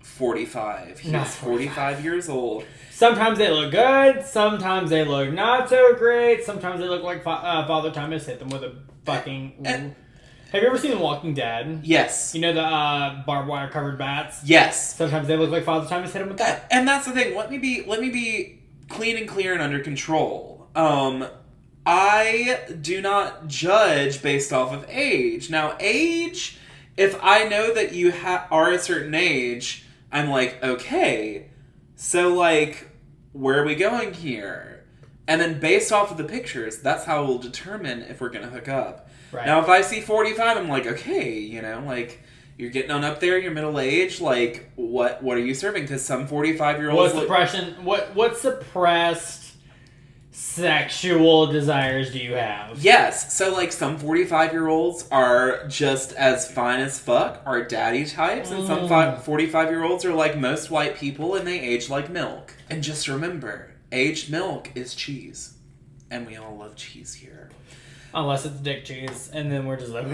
Speaker 1: 45. He's
Speaker 2: Not
Speaker 1: 45 years old.
Speaker 2: Sometimes they look good. Sometimes they look not so great. Sometimes they look like Father Time has hit them with a fucking... Have you ever seen The Walking Dead?
Speaker 1: Yes.
Speaker 2: You know the barbed wire covered bats?
Speaker 1: Yes.
Speaker 2: Sometimes they look like Father Time has hit them with that.
Speaker 1: And that's the thing. Let me be clean and clear and under control. I do not judge based off of age. Now, age, if I know that you are a certain age, I'm like, okay, so like, where are we going here? And then based off of the pictures, that's how we'll determine if we're gonna hook up.
Speaker 2: Right.
Speaker 1: Now, if I see 45, I'm like, okay, like, you're getting on up there, you're middle age, like, what are you serving? Because some 45-year-olds...
Speaker 2: What suppressed sexual desires do you have?
Speaker 1: Yes, so, like, some 45-year-olds are just as fine as fuck, are daddy types, and some 45-year-olds are like most white people, and they age like milk. And just remember, aged milk is cheese. And we all love cheese here.
Speaker 2: Unless it's dick cheese, and then we're just like...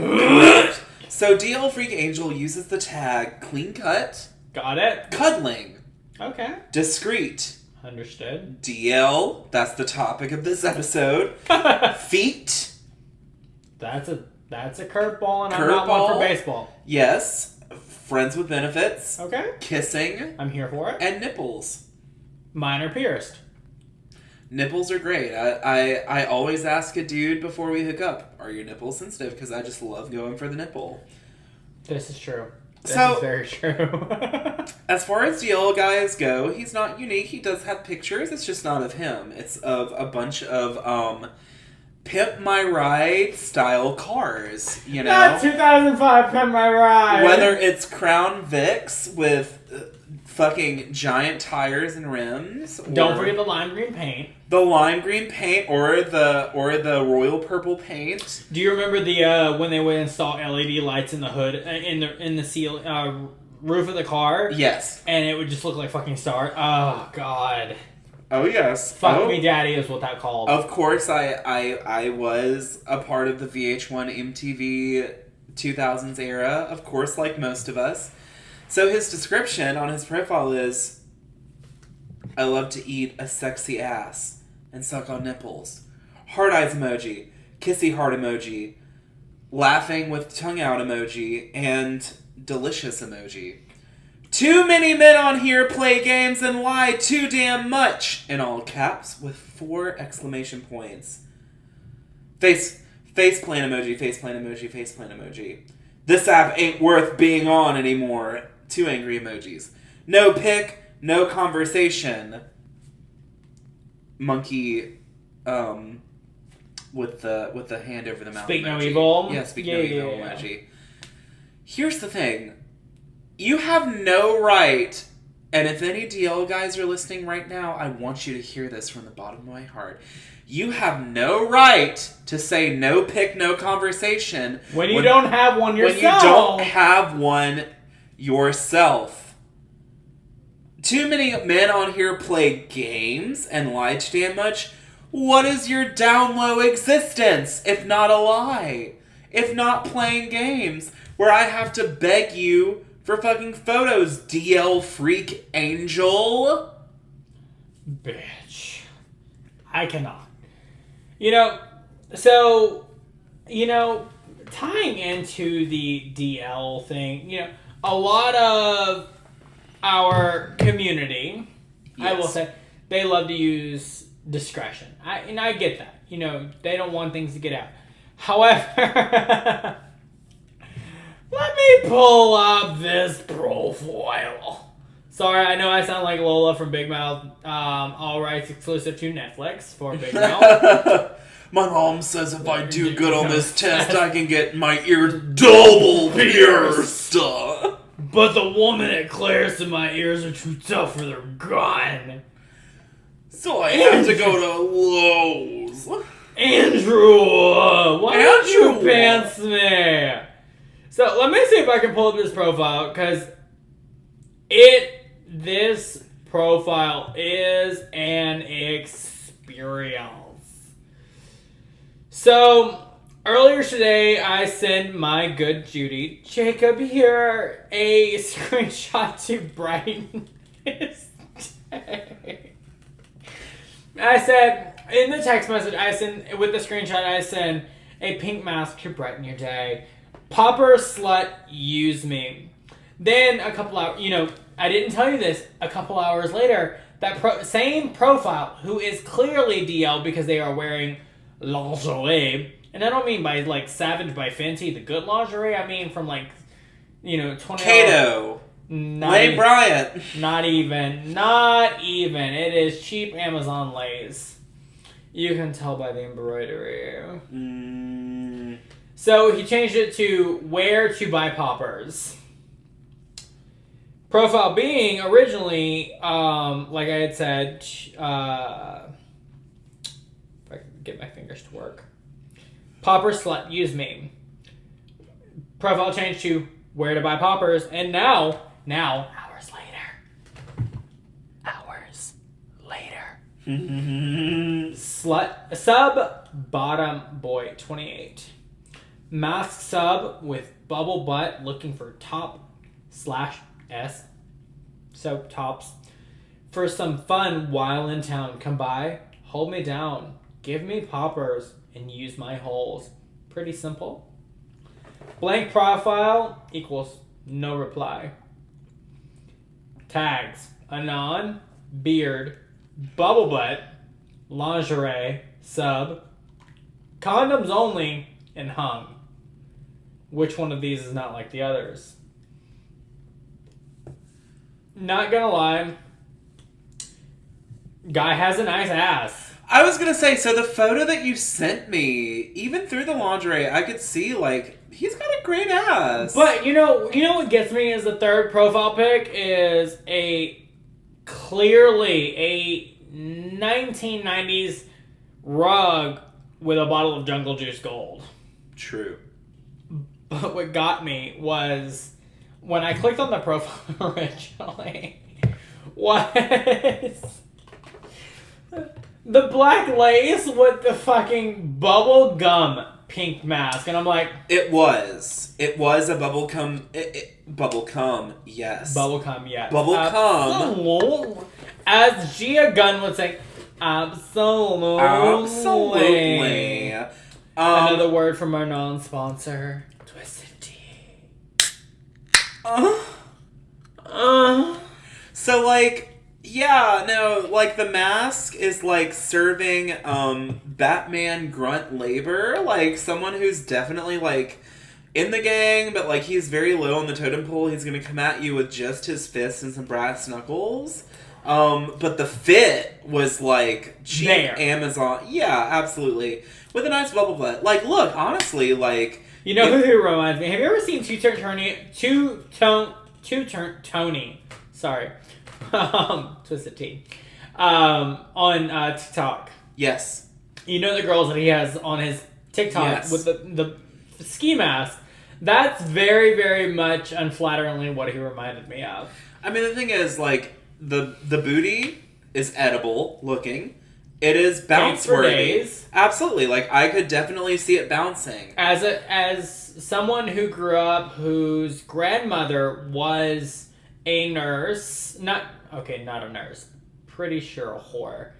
Speaker 1: So DL Freak Angel uses the tag clean cut,
Speaker 2: Got it?
Speaker 1: cuddling,
Speaker 2: Okay.
Speaker 1: discreet,
Speaker 2: Understood.
Speaker 1: DL, that's the topic of this episode, feet,
Speaker 2: That's a curveball, and I'm not one
Speaker 1: Curveball.
Speaker 2: for baseball.
Speaker 1: yes, friends with benefits,
Speaker 2: Okay.
Speaker 1: kissing,
Speaker 2: I'm here for it.
Speaker 1: and nipples.
Speaker 2: Mine are pierced.
Speaker 1: Nipples are great. I always ask a dude before we hook up, are your nipples sensitive? Because I just love going for the nipple.
Speaker 2: This is true. This
Speaker 1: So-
Speaker 2: is very true.
Speaker 1: As far as DL guys go, he's not unique. He does have pictures. It's just not of him. It's of a bunch of Pimp My Ride style cars, you know?
Speaker 2: Not 2005, Pimp My Ride.
Speaker 1: Whether it's Crown Vics with fucking giant tires and rims.
Speaker 2: Don't
Speaker 1: or
Speaker 2: forget the lime green paint.
Speaker 1: the lime green paint or the royal purple paint.
Speaker 2: Do you remember the when they would install LED lights in the hood in the seal roof of the car?
Speaker 1: Yes.
Speaker 2: And it would just look like fucking stars. Oh god.
Speaker 1: Oh yes.
Speaker 2: Fuck me daddy is what that called.
Speaker 1: Of course, I was a part of the VH1 MTV 2000s era, of course, like most of us. So his description on his profile is, I love to eat a sexy ass and suck on nipples. Heart eyes emoji, kissy heart emoji, laughing with tongue out emoji, and delicious emoji. Too many men on here play games and lie too damn much, in all caps, with 4 exclamation points. Face plant emoji, face plant emoji, face plant emoji. This app ain't worth being on anymore. 2 angry emojis. No pic, no conversation. Monkey, with the hand over the mouth.
Speaker 2: Speak no
Speaker 1: emoji.
Speaker 2: evil.
Speaker 1: Yeah, speak no evil emoji. Here's the thing. You have no right, and if any DL guys are listening right now, I want you to hear this from the bottom of my heart. You have no right to say no pic, no conversation
Speaker 2: when you don't have one yourself.
Speaker 1: When you don't have one yourself. too many men on here play games and lie too damn much. What is your down low existence if not a lie? If not playing games where I have to beg you for fucking photos, DL freak angel?
Speaker 2: Bitch. I cannot. You know, so, tying into the DL thing, a lot of our community,
Speaker 1: yes.
Speaker 2: I will say, they love to use discretion. I get that. They don't want things to get out. However, let me pull up this profile. Sorry, I know I sound like Lola from Big Mouth. All rights exclusive to Netflix for Big Mouth.
Speaker 1: My mom says if I do good on this test, I can get my ear double pierced.
Speaker 2: But the woman at Claire's and my ears are too tough for their gun.
Speaker 1: So I have to go to Lowe's.
Speaker 2: Andrew, why don't you pants me? So let me see if I can pull up this profile, because this profile is an experience. So earlier today, I sent my good Judy Jacob here a screenshot to brighten his day. I said, in the text message, with the screenshot, I send a pink mask to brighten your day. Popper slut, use me. Then a couple hours, I didn't tell you this, a couple hours later, that same profile, who is clearly DL because they are wearing lingerie, and I don't mean by Savage by Fenty, the good lingerie, I mean from 20
Speaker 1: Kato. Lay Bryant.
Speaker 2: Not even. It is cheap Amazon lace. You can tell by the embroidery. So he changed it to where to buy poppers. Profile being originally, like I had said, if I can get my fingers to work. Popper slut, use me. Profile changed to where to buy poppers, and now, hours later. Slut, sub, bottom boy, 28. Mask sub with bubble butt looking for top/S. So tops. For some fun while in town. Come by, hold me down, give me poppers, and use my holes. Pretty simple. Blank profile equals no reply. Tags: Anon, beard, bubble butt, lingerie, sub, condoms only, and hung. Which one of these is not like the others? Not gonna lie, guy has a nice ass.
Speaker 1: I was gonna say, so the photo that you sent me, even through the lingerie, I could see, he's got a great ass.
Speaker 2: But, you know what gets me is the third profile pic is clearly a 1990s rug with a bottle of Jungle Juice Gold.
Speaker 1: True.
Speaker 2: But what got me was, when I clicked on the profile originally, was the black lace with the fucking bubble gum pink mask. And I'm like... It
Speaker 1: was a bubble cum, yes.
Speaker 2: Bubble cum, yes.
Speaker 1: Bubble cum.
Speaker 2: As Gia Gunn would say, absolutely.
Speaker 1: Absolutely.
Speaker 2: Another word from our non-sponsor, Twisted Tea.
Speaker 1: So, the mask is, serving, Batman grunt labor. Someone who's definitely, in the gang, but, he's very low on the totem pole. He's gonna come at you with just his fists and some brass knuckles. But the fit was, cheap
Speaker 2: there.
Speaker 1: Amazon. Yeah, absolutely. With a nice bubble butt. Look, honestly,
Speaker 2: You know who reminds me? Have you ever seen Tony? Sorry. Twisted Tea. On TikTok.
Speaker 1: Yes.
Speaker 2: You know the girls that he has on his TikTok with the ski mask? That's very, very much unflatteringly what he reminded me of.
Speaker 1: I mean, the thing is, the booty is edible looking. It is bounce
Speaker 2: Thanks for
Speaker 1: worthy.
Speaker 2: days.
Speaker 1: Absolutely. Like, I could definitely see it bouncing.
Speaker 2: As someone who grew up whose grandmother was a nurse, not a nurse, pretty sure a whore,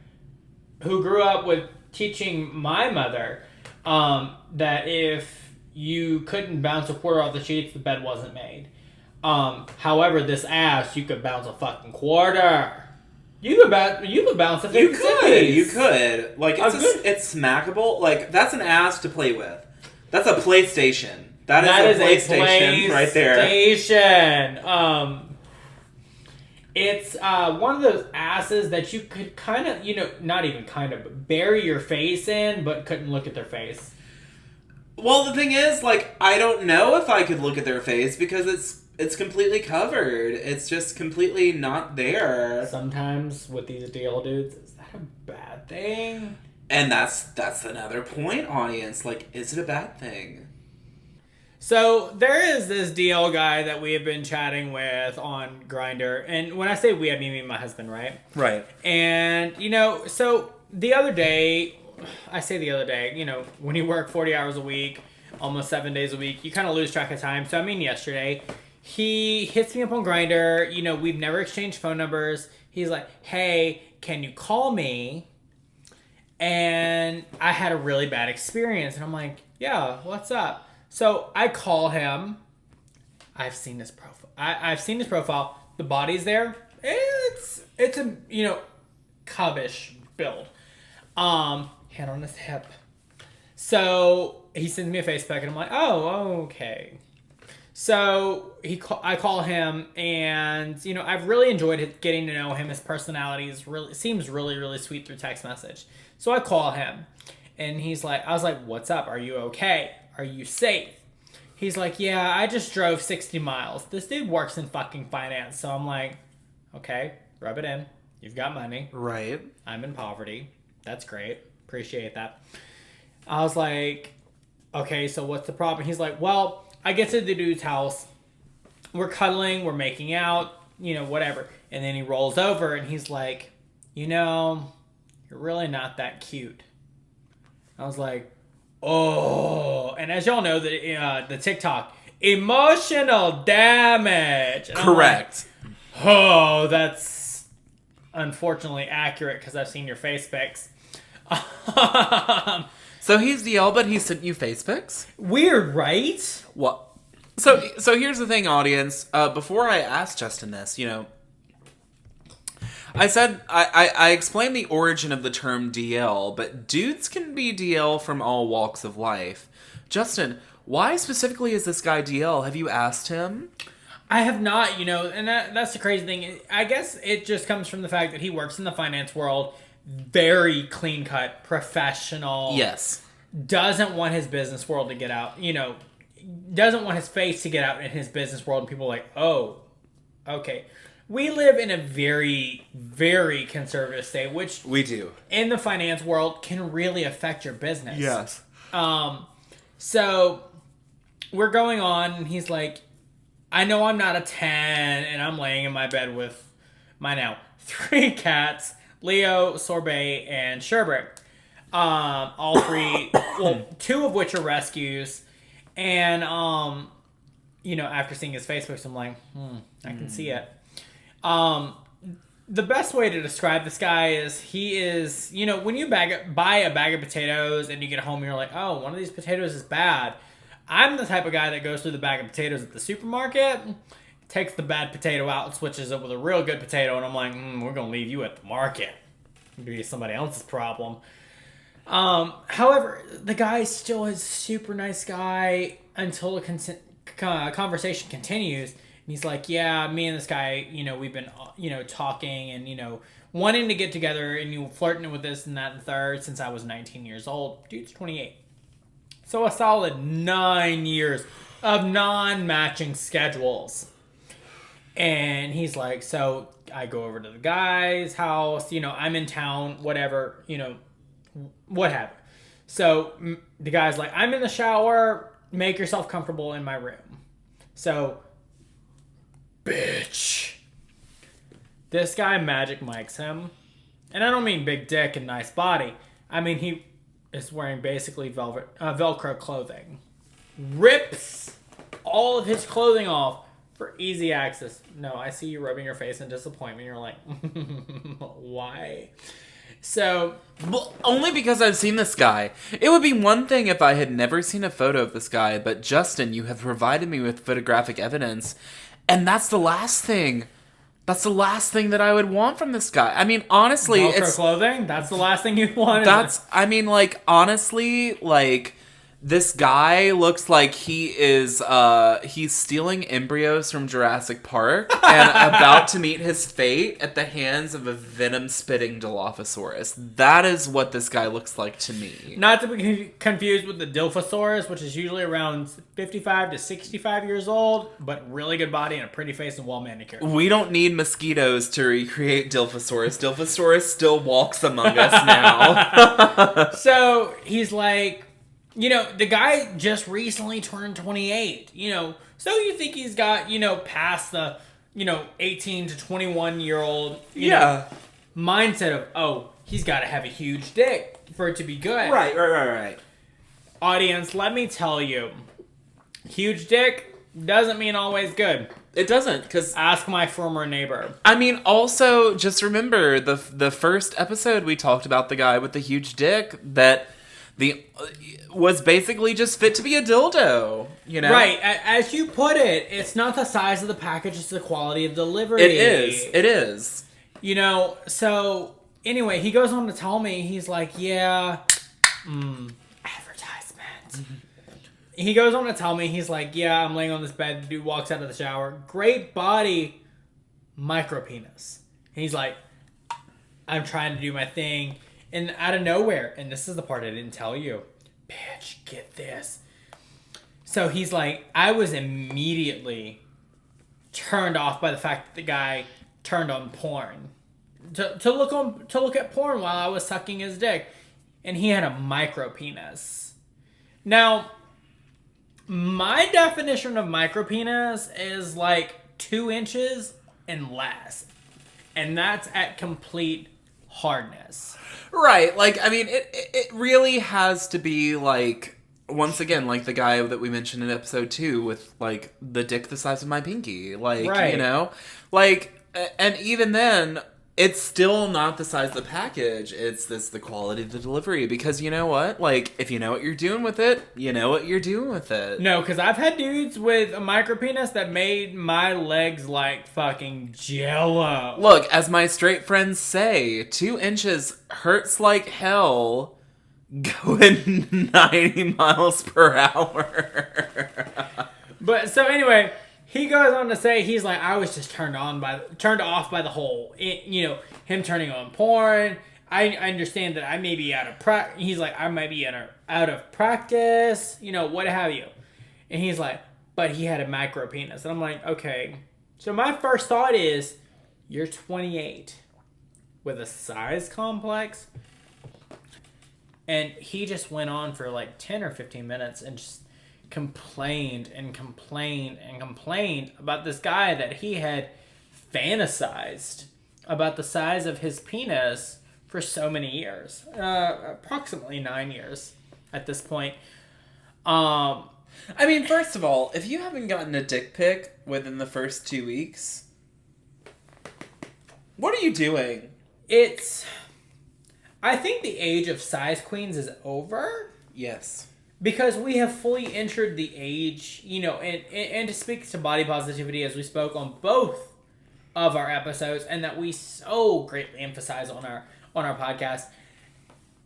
Speaker 2: who grew up with teaching my mother that if you couldn't bounce a quarter off the sheets, the bed wasn't made. However, this ass, you could bounce a fucking quarter. You could bounce a 50.
Speaker 1: You could. Like, it's smackable. Like, that's an ass to play with. That's a PlayStation. That is a PlayStation right there.
Speaker 2: It's one of those asses that you could kind of, not even kind of, but bury your face in, but couldn't look at their face.
Speaker 1: Well, the thing is, like, I don't know if I could look at their face because it's completely covered. It's just completely not there.
Speaker 2: Sometimes with these DL dudes, is that a bad thing?
Speaker 1: And that's another point, audience. Like, is it a bad thing?
Speaker 2: So there is this DL guy that we have been chatting with on Grindr, and when I say we, I mean me and my husband, right?
Speaker 1: Right.
Speaker 2: And so the other day, when you work 40 hours a week, almost 7 days a week, you kind of lose track of time. So yesterday, he hits me up on Grindr. We've never exchanged phone numbers. He's like, "Hey, can you call me?" And I had a really bad experience, and I'm like, "Yeah, what's up?" So I call him. I've seen his profile. I've seen his profile. The body's there. It's a cubbish build. Hand on his hip. So he sends me a face pic, and I'm like, oh, okay. So I call him, and I've really enjoyed getting to know him. His personality seems really, really sweet through text message. So I call him, and I was like, "What's up? Are you okay? Are you safe?" He's like, "Yeah, I just drove 60 miles." This dude works in fucking finance, so I'm like, "Okay, rub it in. You've got money.
Speaker 1: Right.
Speaker 2: I'm in poverty. That's great. Appreciate that." I was like, "Okay, so what's the problem?" He's like, "Well, I get to the dude's house. We're cuddling. We're making out. Whatever." And then he rolls over, and he's like, "You're really not that cute." I was like, "Oh." And as y'all know, the TikTok, emotional damage. And
Speaker 1: correct.
Speaker 2: Like, oh, that's unfortunately accurate because I've seen your face pics.
Speaker 1: So he's DL, but he sent you face pics?
Speaker 2: Weird, right?
Speaker 1: What? So here's the thing, audience. Before I asked Justin this, I said I explained the origin of the term DL, but dudes can be DL from all walks of life. Justin, why specifically is this guy DL? Have you asked him?
Speaker 2: I have not, and that's the crazy thing. I guess it just comes from the fact that he works in the finance world, very clean-cut, professional.
Speaker 1: Yes.
Speaker 2: Doesn't want his business world to get out, doesn't want his face to get out in his business world, and people are like, oh, okay. We live in a very, very conservative state, which
Speaker 1: we do
Speaker 2: in the finance world can really affect your business.
Speaker 1: Yes.
Speaker 2: So we're going on, and he's like, "I know I'm not a 10, and I'm laying in my bed with my now 3 cats, Leo, Sorbet, and Sherbert. All 3, well, 2 of which are rescues. And, after seeing his Facebook, I'm like, I can see it. The best way to describe this guy is he is, when you buy a bag of potatoes and you get home and you're like, oh, one of these potatoes is bad. I'm the type of guy that goes through the bag of potatoes at the supermarket, takes the bad potato out and switches it with a real good potato, and I'm like, we're going to leave you at the market. It'll be somebody else's problem. However, the guy still is a super nice guy until the conversation continues. And he's like, yeah, me and this guy, we've been, talking and, wanting to get together and flirting with this and that and third since I was 19 years old. Dude's 28. So a solid 9 years of non-matching schedules. And he's like, so I go over to the guy's house, I'm in town, whatever, what have you. So the guy's like, I'm in the shower, make yourself comfortable in my room. So, bitch. This guy Magic Mike's him. And I don't mean big dick and nice body. I mean he is wearing basically Velcro clothing. Rips all of his clothing off for easy access. No, I see you rubbing your face in disappointment. You're like, why? So...
Speaker 1: Well, only because I've seen this guy. It would be one thing if I had never seen a photo of this guy, but Justin, you have provided me with photographic evidence, and that's the last thing. That's the last thing that I would want from this guy. I mean, honestly,
Speaker 2: Velcro clothing? That's the last thing you want?
Speaker 1: I mean, like, honestly, like... This guy looks like he is, he's stealing embryos from Jurassic Park and about to meet his fate at the hands of a venom-spitting Dilophosaurus. That is what this guy looks like to me.
Speaker 2: Not to be confused with the Dilophosaurus, which is usually around 55 to 65 years old, but really good body and a pretty face and well manicured.
Speaker 1: We don't need mosquitoes to recreate Dilophosaurus. Dilophosaurus still walks among us now.
Speaker 2: So, he's like... You know, the guy just recently turned 28, you know, so you think he's got, you know, past the, 18 to 21-year-old, know, mindset of, oh, he's got to have a huge dick for it to be good.
Speaker 1: Right.
Speaker 2: Audience, let me tell you, huge dick doesn't mean always good.
Speaker 1: It doesn't, because...
Speaker 2: Ask my former neighbor.
Speaker 1: I mean, also, just remember, the first episode we talked about the guy with the huge dick that... was basically just fit to be a dildo, you know?
Speaker 2: Right. As you put it, it's not the size of the package, it's the quality of delivery.
Speaker 1: It is.
Speaker 2: You know, so, anyway, he goes on to tell me, he's like, yeah, advertisement. Mm-hmm. He goes on to tell me, he's like, yeah, I'm laying on this bed, the dude walks out of the shower, great body, micro penis. And he's like, I'm trying to do my thing. And out of nowhere, and this is the part I didn't tell you, bitch, get this. So he's like, I was immediately turned off by the fact that the guy turned on porn. To look at porn while I was sucking his dick. And he had a micro penis. Now, my definition of micro penis is like 2 inches and less. And that's at complete hardness.
Speaker 1: Right, like, I mean, it really has to be, like, once again, like the guy that we mentioned in episode 2 with, like, the dick the size of my pinky. Like, right. You know? Like, and even then, it's still not the size of the package. It's the quality of the delivery. Because you know what? Like, if you know what you're doing with it, you know what you're doing with it.
Speaker 2: No, because I've had dudes with a micro penis that made my legs like fucking jello.
Speaker 1: Look, as my straight friends say, 2 inches hurts like hell going 90 miles per hour.
Speaker 2: But, so anyway... He goes on to say, he's like, I was just turned off by the whole, him turning on porn. I understand that I may be out of practice. He's like, I might be out of practice, what have you. And he's like, but he had a micro penis. And I'm like, okay. So my first thought is, you're 28 with a size complex. And he just went on for like 10 or 15 minutes and just complained about this guy that he had fantasized about the size of his penis for so many years, approximately 9 years at this point.
Speaker 1: I mean, first of all, if you haven't gotten a dick pic within the first 2 weeks, what are you doing?
Speaker 2: I think the age of size queens is over.
Speaker 1: Yes.
Speaker 2: Because we have fully entered the age, and to speak to body positivity as we spoke on both of our episodes, and that we so greatly emphasize on our podcast,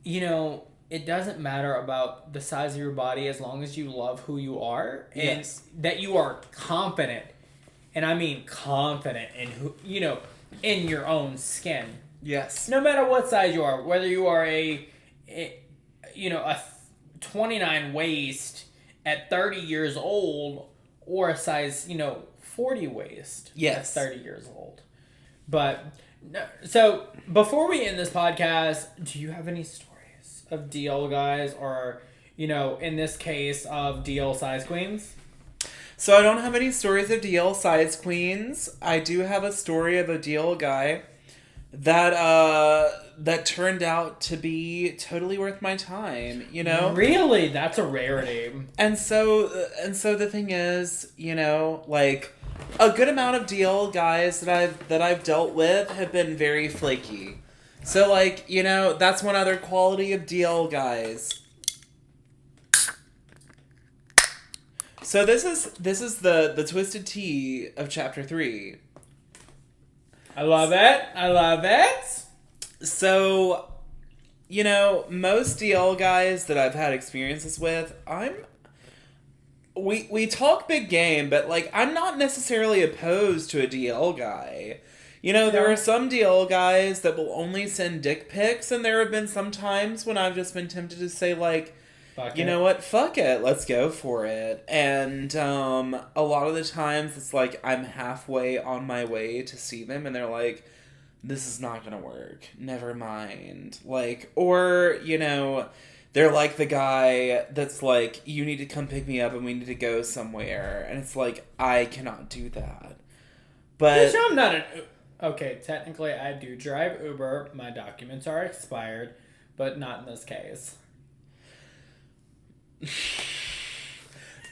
Speaker 2: it doesn't matter about the size of your body as long as you love who you are, and that you are confident, and I mean confident in who, in your own skin.
Speaker 1: Yes.
Speaker 2: No matter what size you are, whether you are a 29 waist at 30 years old or a size, 40 waist at 30 years old. But, so, before we end this podcast, do you have any stories of DL guys or, in this case, of DL size queens?
Speaker 1: So I don't have any stories of DL size queens. I do have a story of a DL guy that turned out to be totally worth my time, you know?
Speaker 2: Really? That's a rarity.
Speaker 1: And so the thing is, you know, like a good amount of DL guys that I've dealt with have been very flaky. So like, you know, that's one other quality of DL guys. So this is the twisted tea of chapter 3.
Speaker 2: I love it. I love it.
Speaker 1: So, you know, most DL guys that I've had experiences with, we talk big game, but like I'm not necessarily opposed to a DL guy. You know, there are some DL guys that will only send dick pics, and there have been some times when I've just been tempted to say like, you know what, fuck it, let's go for it. And a lot of the times it's like I'm halfway on my way to see them, and they're like, this is not gonna work, never mind. Like, or, you know, they're like the guy that's like, you need to come pick me up and we need to go somewhere, and it's like, I cannot do that. But
Speaker 2: I'm not an... Okay, technically I do drive Uber. My documents are expired, but not in this case.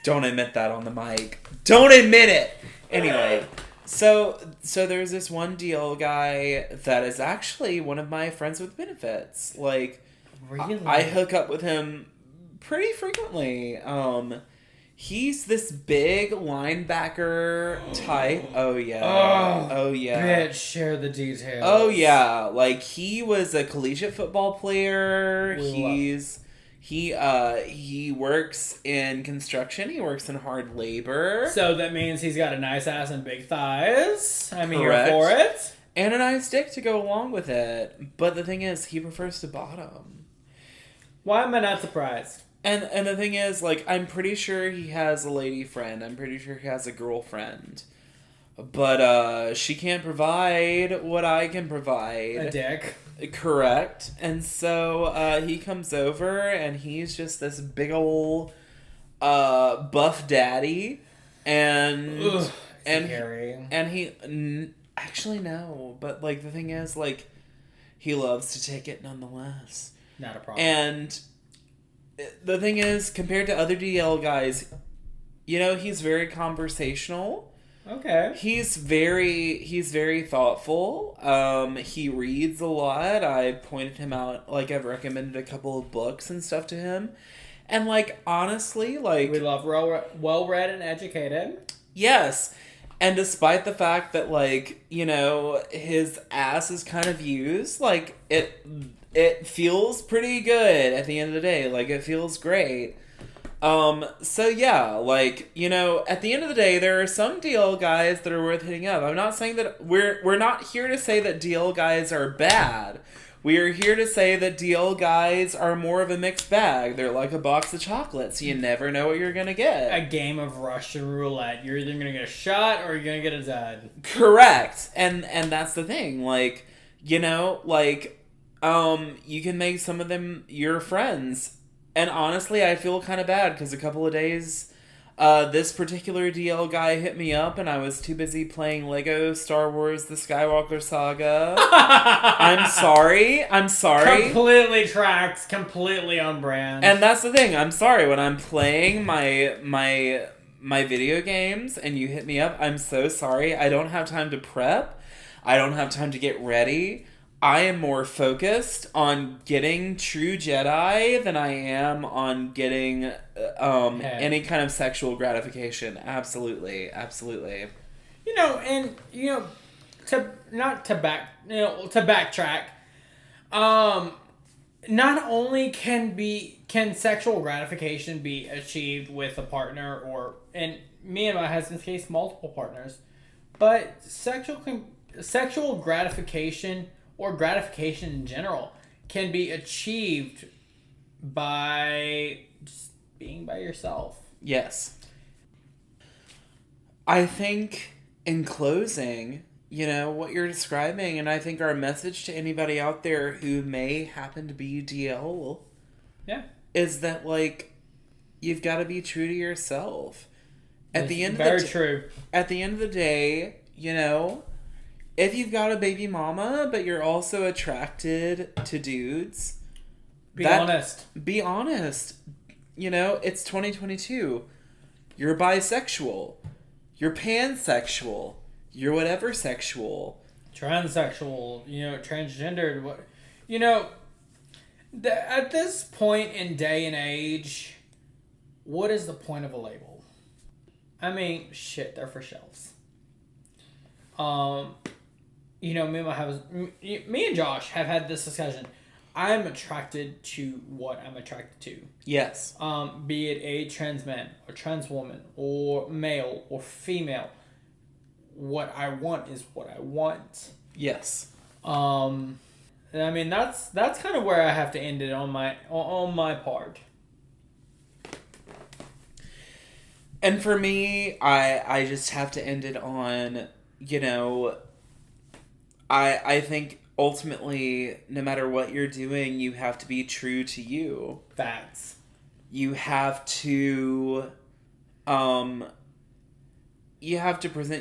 Speaker 1: Don't admit that on the mic. Don't admit it! Anyway, so there's this one DL guy that is actually one of my friends with benefits. Like,
Speaker 2: Really?
Speaker 1: I hook up with him pretty frequently. He's this big linebacker type. Oh yeah. Oh yeah.
Speaker 2: Bitch, share the details.
Speaker 1: Oh yeah. Like, he was a collegiate football player. He works in construction. He works in hard labor.
Speaker 2: So that means he's got a nice ass and big thighs. I'm here
Speaker 1: Correct.
Speaker 2: for it.
Speaker 1: And a nice dick to go along with it. But the thing is, he prefers to bottom.
Speaker 2: Why am I not surprised?
Speaker 1: And the thing is, like, I'm pretty sure he has a lady friend. I'm pretty sure he has a girlfriend. But she can't provide what I can provide.
Speaker 2: A dick.
Speaker 1: Correct. And so he comes over, and he's just this big ol' buff daddy. And
Speaker 2: Ugh,
Speaker 1: actually no, but like the thing is, like, he loves to take it nonetheless.
Speaker 2: Not a problem.
Speaker 1: And the thing is, compared to other DL guys, you know, he's very conversational.
Speaker 2: Okay.
Speaker 1: He's very thoughtful. He reads a lot. I pointed him out, like, I've recommended a couple of books and stuff to him. And, like, honestly, like,
Speaker 2: We love well-read and educated.
Speaker 1: yes. And despite the fact that, like, you know, his ass is kind of used, like, it feels pretty good at the end of the day. Like, it feels great. So yeah, like, you know, at the end of the day, there are some DL guys that are worth hitting up. I'm not saying that we're not here to say that DL guys are bad. We are here to say that DL guys are more of a mixed bag. They're like a box of chocolates. You never know what you're gonna get.
Speaker 2: A game of Russian roulette. You're either gonna get a shot or you're gonna get a dud.
Speaker 1: Correct. And that's the thing. Like, you know, like, you can make some of them your friends. And honestly, I feel kind of bad because a couple of days, this particular DL guy hit me up, and I was too busy playing Lego Star Wars: The Skywalker Saga. I'm sorry.
Speaker 2: Completely tracked. Completely on brand.
Speaker 1: And that's the thing. I'm sorry when I'm playing my video games and you hit me up. I'm so sorry. I don't have time to prep. I don't have time to get ready. I am more focused on getting True Jedi than I am on getting any kind of sexual gratification. Absolutely. Absolutely.
Speaker 2: You know, and, you know, to backtrack, not only can sexual gratification be achieved with a partner, or, in me and my husband's case, multiple partners, but sexual gratification, or gratification in general, can be achieved by just being by yourself.
Speaker 1: Yes. I think, in closing, you know, what you're describing, and I think our message to anybody out there who may happen to be DL,
Speaker 2: yeah,
Speaker 1: is that, like, you've got to be true to yourself. At the end
Speaker 2: very
Speaker 1: of the
Speaker 2: true.
Speaker 1: At the end of the day, you know, if you've got a baby mama, but you're also attracted to dudes,
Speaker 2: Be honest.
Speaker 1: Be honest. You know, it's 2022. You're bisexual. You're pansexual. You're whatever sexual.
Speaker 2: Transsexual, you know, transgendered. What, you know, at this point in day and age, what is the point of a label? I mean, shit, they're for shelves. You know, me and Josh have had this discussion. I'm attracted to what I'm attracted to.
Speaker 1: Yes.
Speaker 2: Be it a trans man or trans woman or male or female. What I want is what I want.
Speaker 1: Yes.
Speaker 2: I mean that's kind of where I have to end it on my part.
Speaker 1: And for me, I just have to end it on, you know, I think ultimately, no matter what you're doing, you have to be true to you.
Speaker 2: Facts.
Speaker 1: You have to, present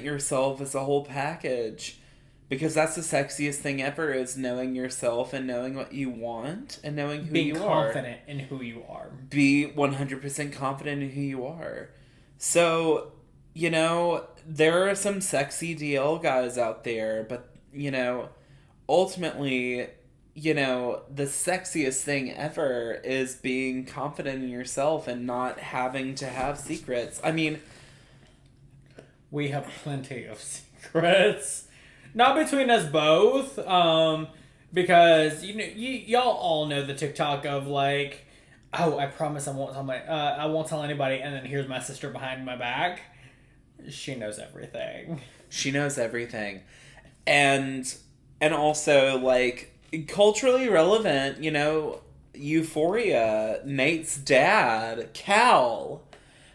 Speaker 1: yourself as a whole package. Because that's the sexiest thing ever, is knowing yourself and knowing what you want and knowing who you are.
Speaker 2: Being confident in who you are.
Speaker 1: Be 100% confident in who you are. So, you know, there are some sexy DL guys out there, but, you know, ultimately, you know, the sexiest thing ever is being confident in yourself and not having to have secrets. I mean,
Speaker 2: we have plenty of secrets. Not between us both, because you know y'all all know the TikTok of like, oh, I promise I won't tell anybody, and then here's my sister behind my back. She knows everything.
Speaker 1: She knows everything, and also like culturally relevant. You know, Euphoria. Nate's dad, Cal.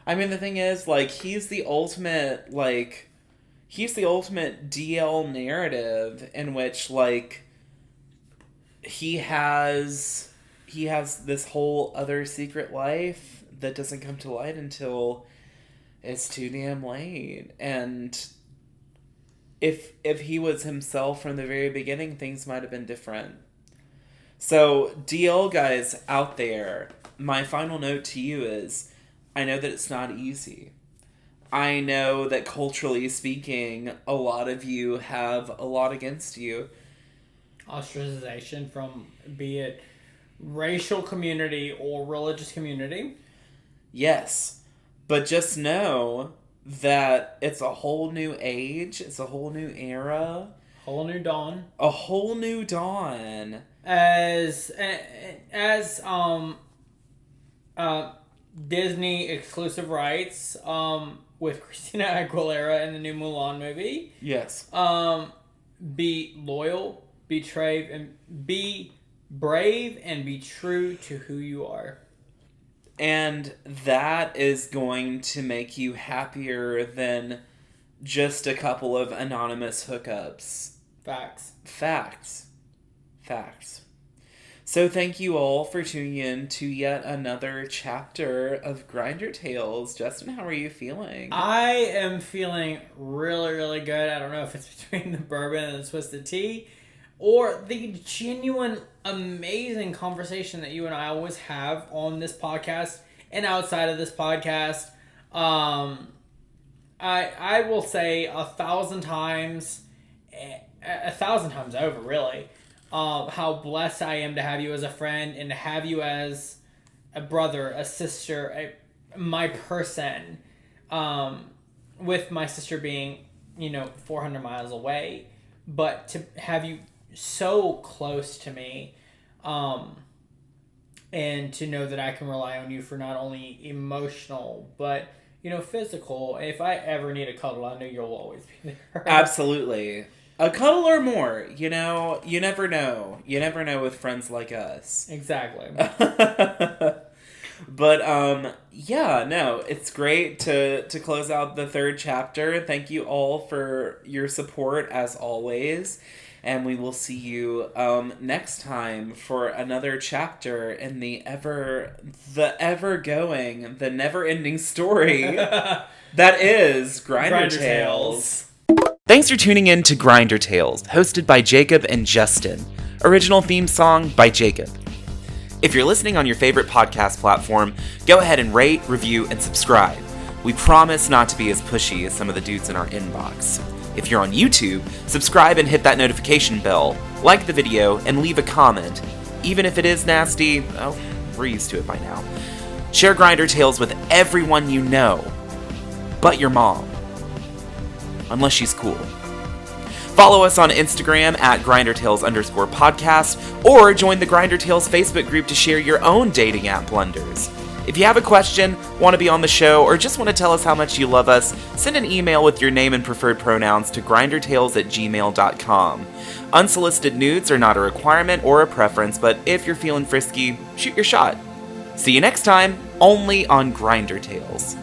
Speaker 1: I mean, the thing is, like, he's the ultimate DL narrative in which, like, he has this whole other secret life that doesn't come to light until it's too damn late. And if he was himself from the very beginning, things might have been different. So, DL guys out there, my final note to you is, I know that it's not easy. I know that culturally speaking, a lot of you have a lot against you.
Speaker 2: Ostracization from, be it racial community or religious community.
Speaker 1: Yes. But just know that it's a whole new age. It's a whole new era.
Speaker 2: Whole new dawn.
Speaker 1: A whole new dawn.
Speaker 2: As Disney exclusive rights, with Christina Aguilera in the new Mulan movie.
Speaker 1: Yes.
Speaker 2: Be loyal, be brave, and be true to who you are.
Speaker 1: And that is going to make you happier than just a couple of anonymous hookups. Facts. So thank you all for tuning in to yet another chapter of Grinder Tales. Justin, how are you feeling?
Speaker 2: I am feeling really, really good. I don't know if it's between the bourbon and the twisted tea, or the genuine, amazing conversation that you and I always have on this podcast and outside of this podcast. I will say 1,000 times over, really. How blessed I am to have you as a friend and to have you as a brother, a sister, my person. With my sister being, 400 miles away, but to have you so close to me, and to know that I can rely on you for not only emotional, but, physical. If I ever need a cuddle, I know you'll always be there.
Speaker 1: Absolutely. A cuddle or more, you never know. You never know with friends like us.
Speaker 2: Exactly.
Speaker 1: But, it's great to close out the third chapter. Thank you all for your support, as always. And we will see you next time for another chapter in the never-ending story That is Grinder Tales. Thanks for tuning in to Grinder Tales, hosted by Jacob and Justin. Original theme song by Jacob. If you're listening on your favorite podcast platform, go ahead and rate, review, and subscribe. We promise not to be as pushy as some of the dudes in our inbox. If you're on YouTube, subscribe and hit that notification bell, like the video, and leave a comment. Even if it is nasty, oh, we're used to it by now. Share Grinder Tales with everyone you know, but your mom. Unless she's cool. Follow us on Instagram at GrinderTales_podcast, or join the Grinder Tales Facebook group to share your own dating app blunders. If you have a question, want to be on the show, or just want to tell us how much you love us, send an email with your name and preferred pronouns to grindertales@gmail.com. Unsolicited nudes are not a requirement or a preference, but if you're feeling frisky, shoot your shot. See you next time, only on Grinder Tales.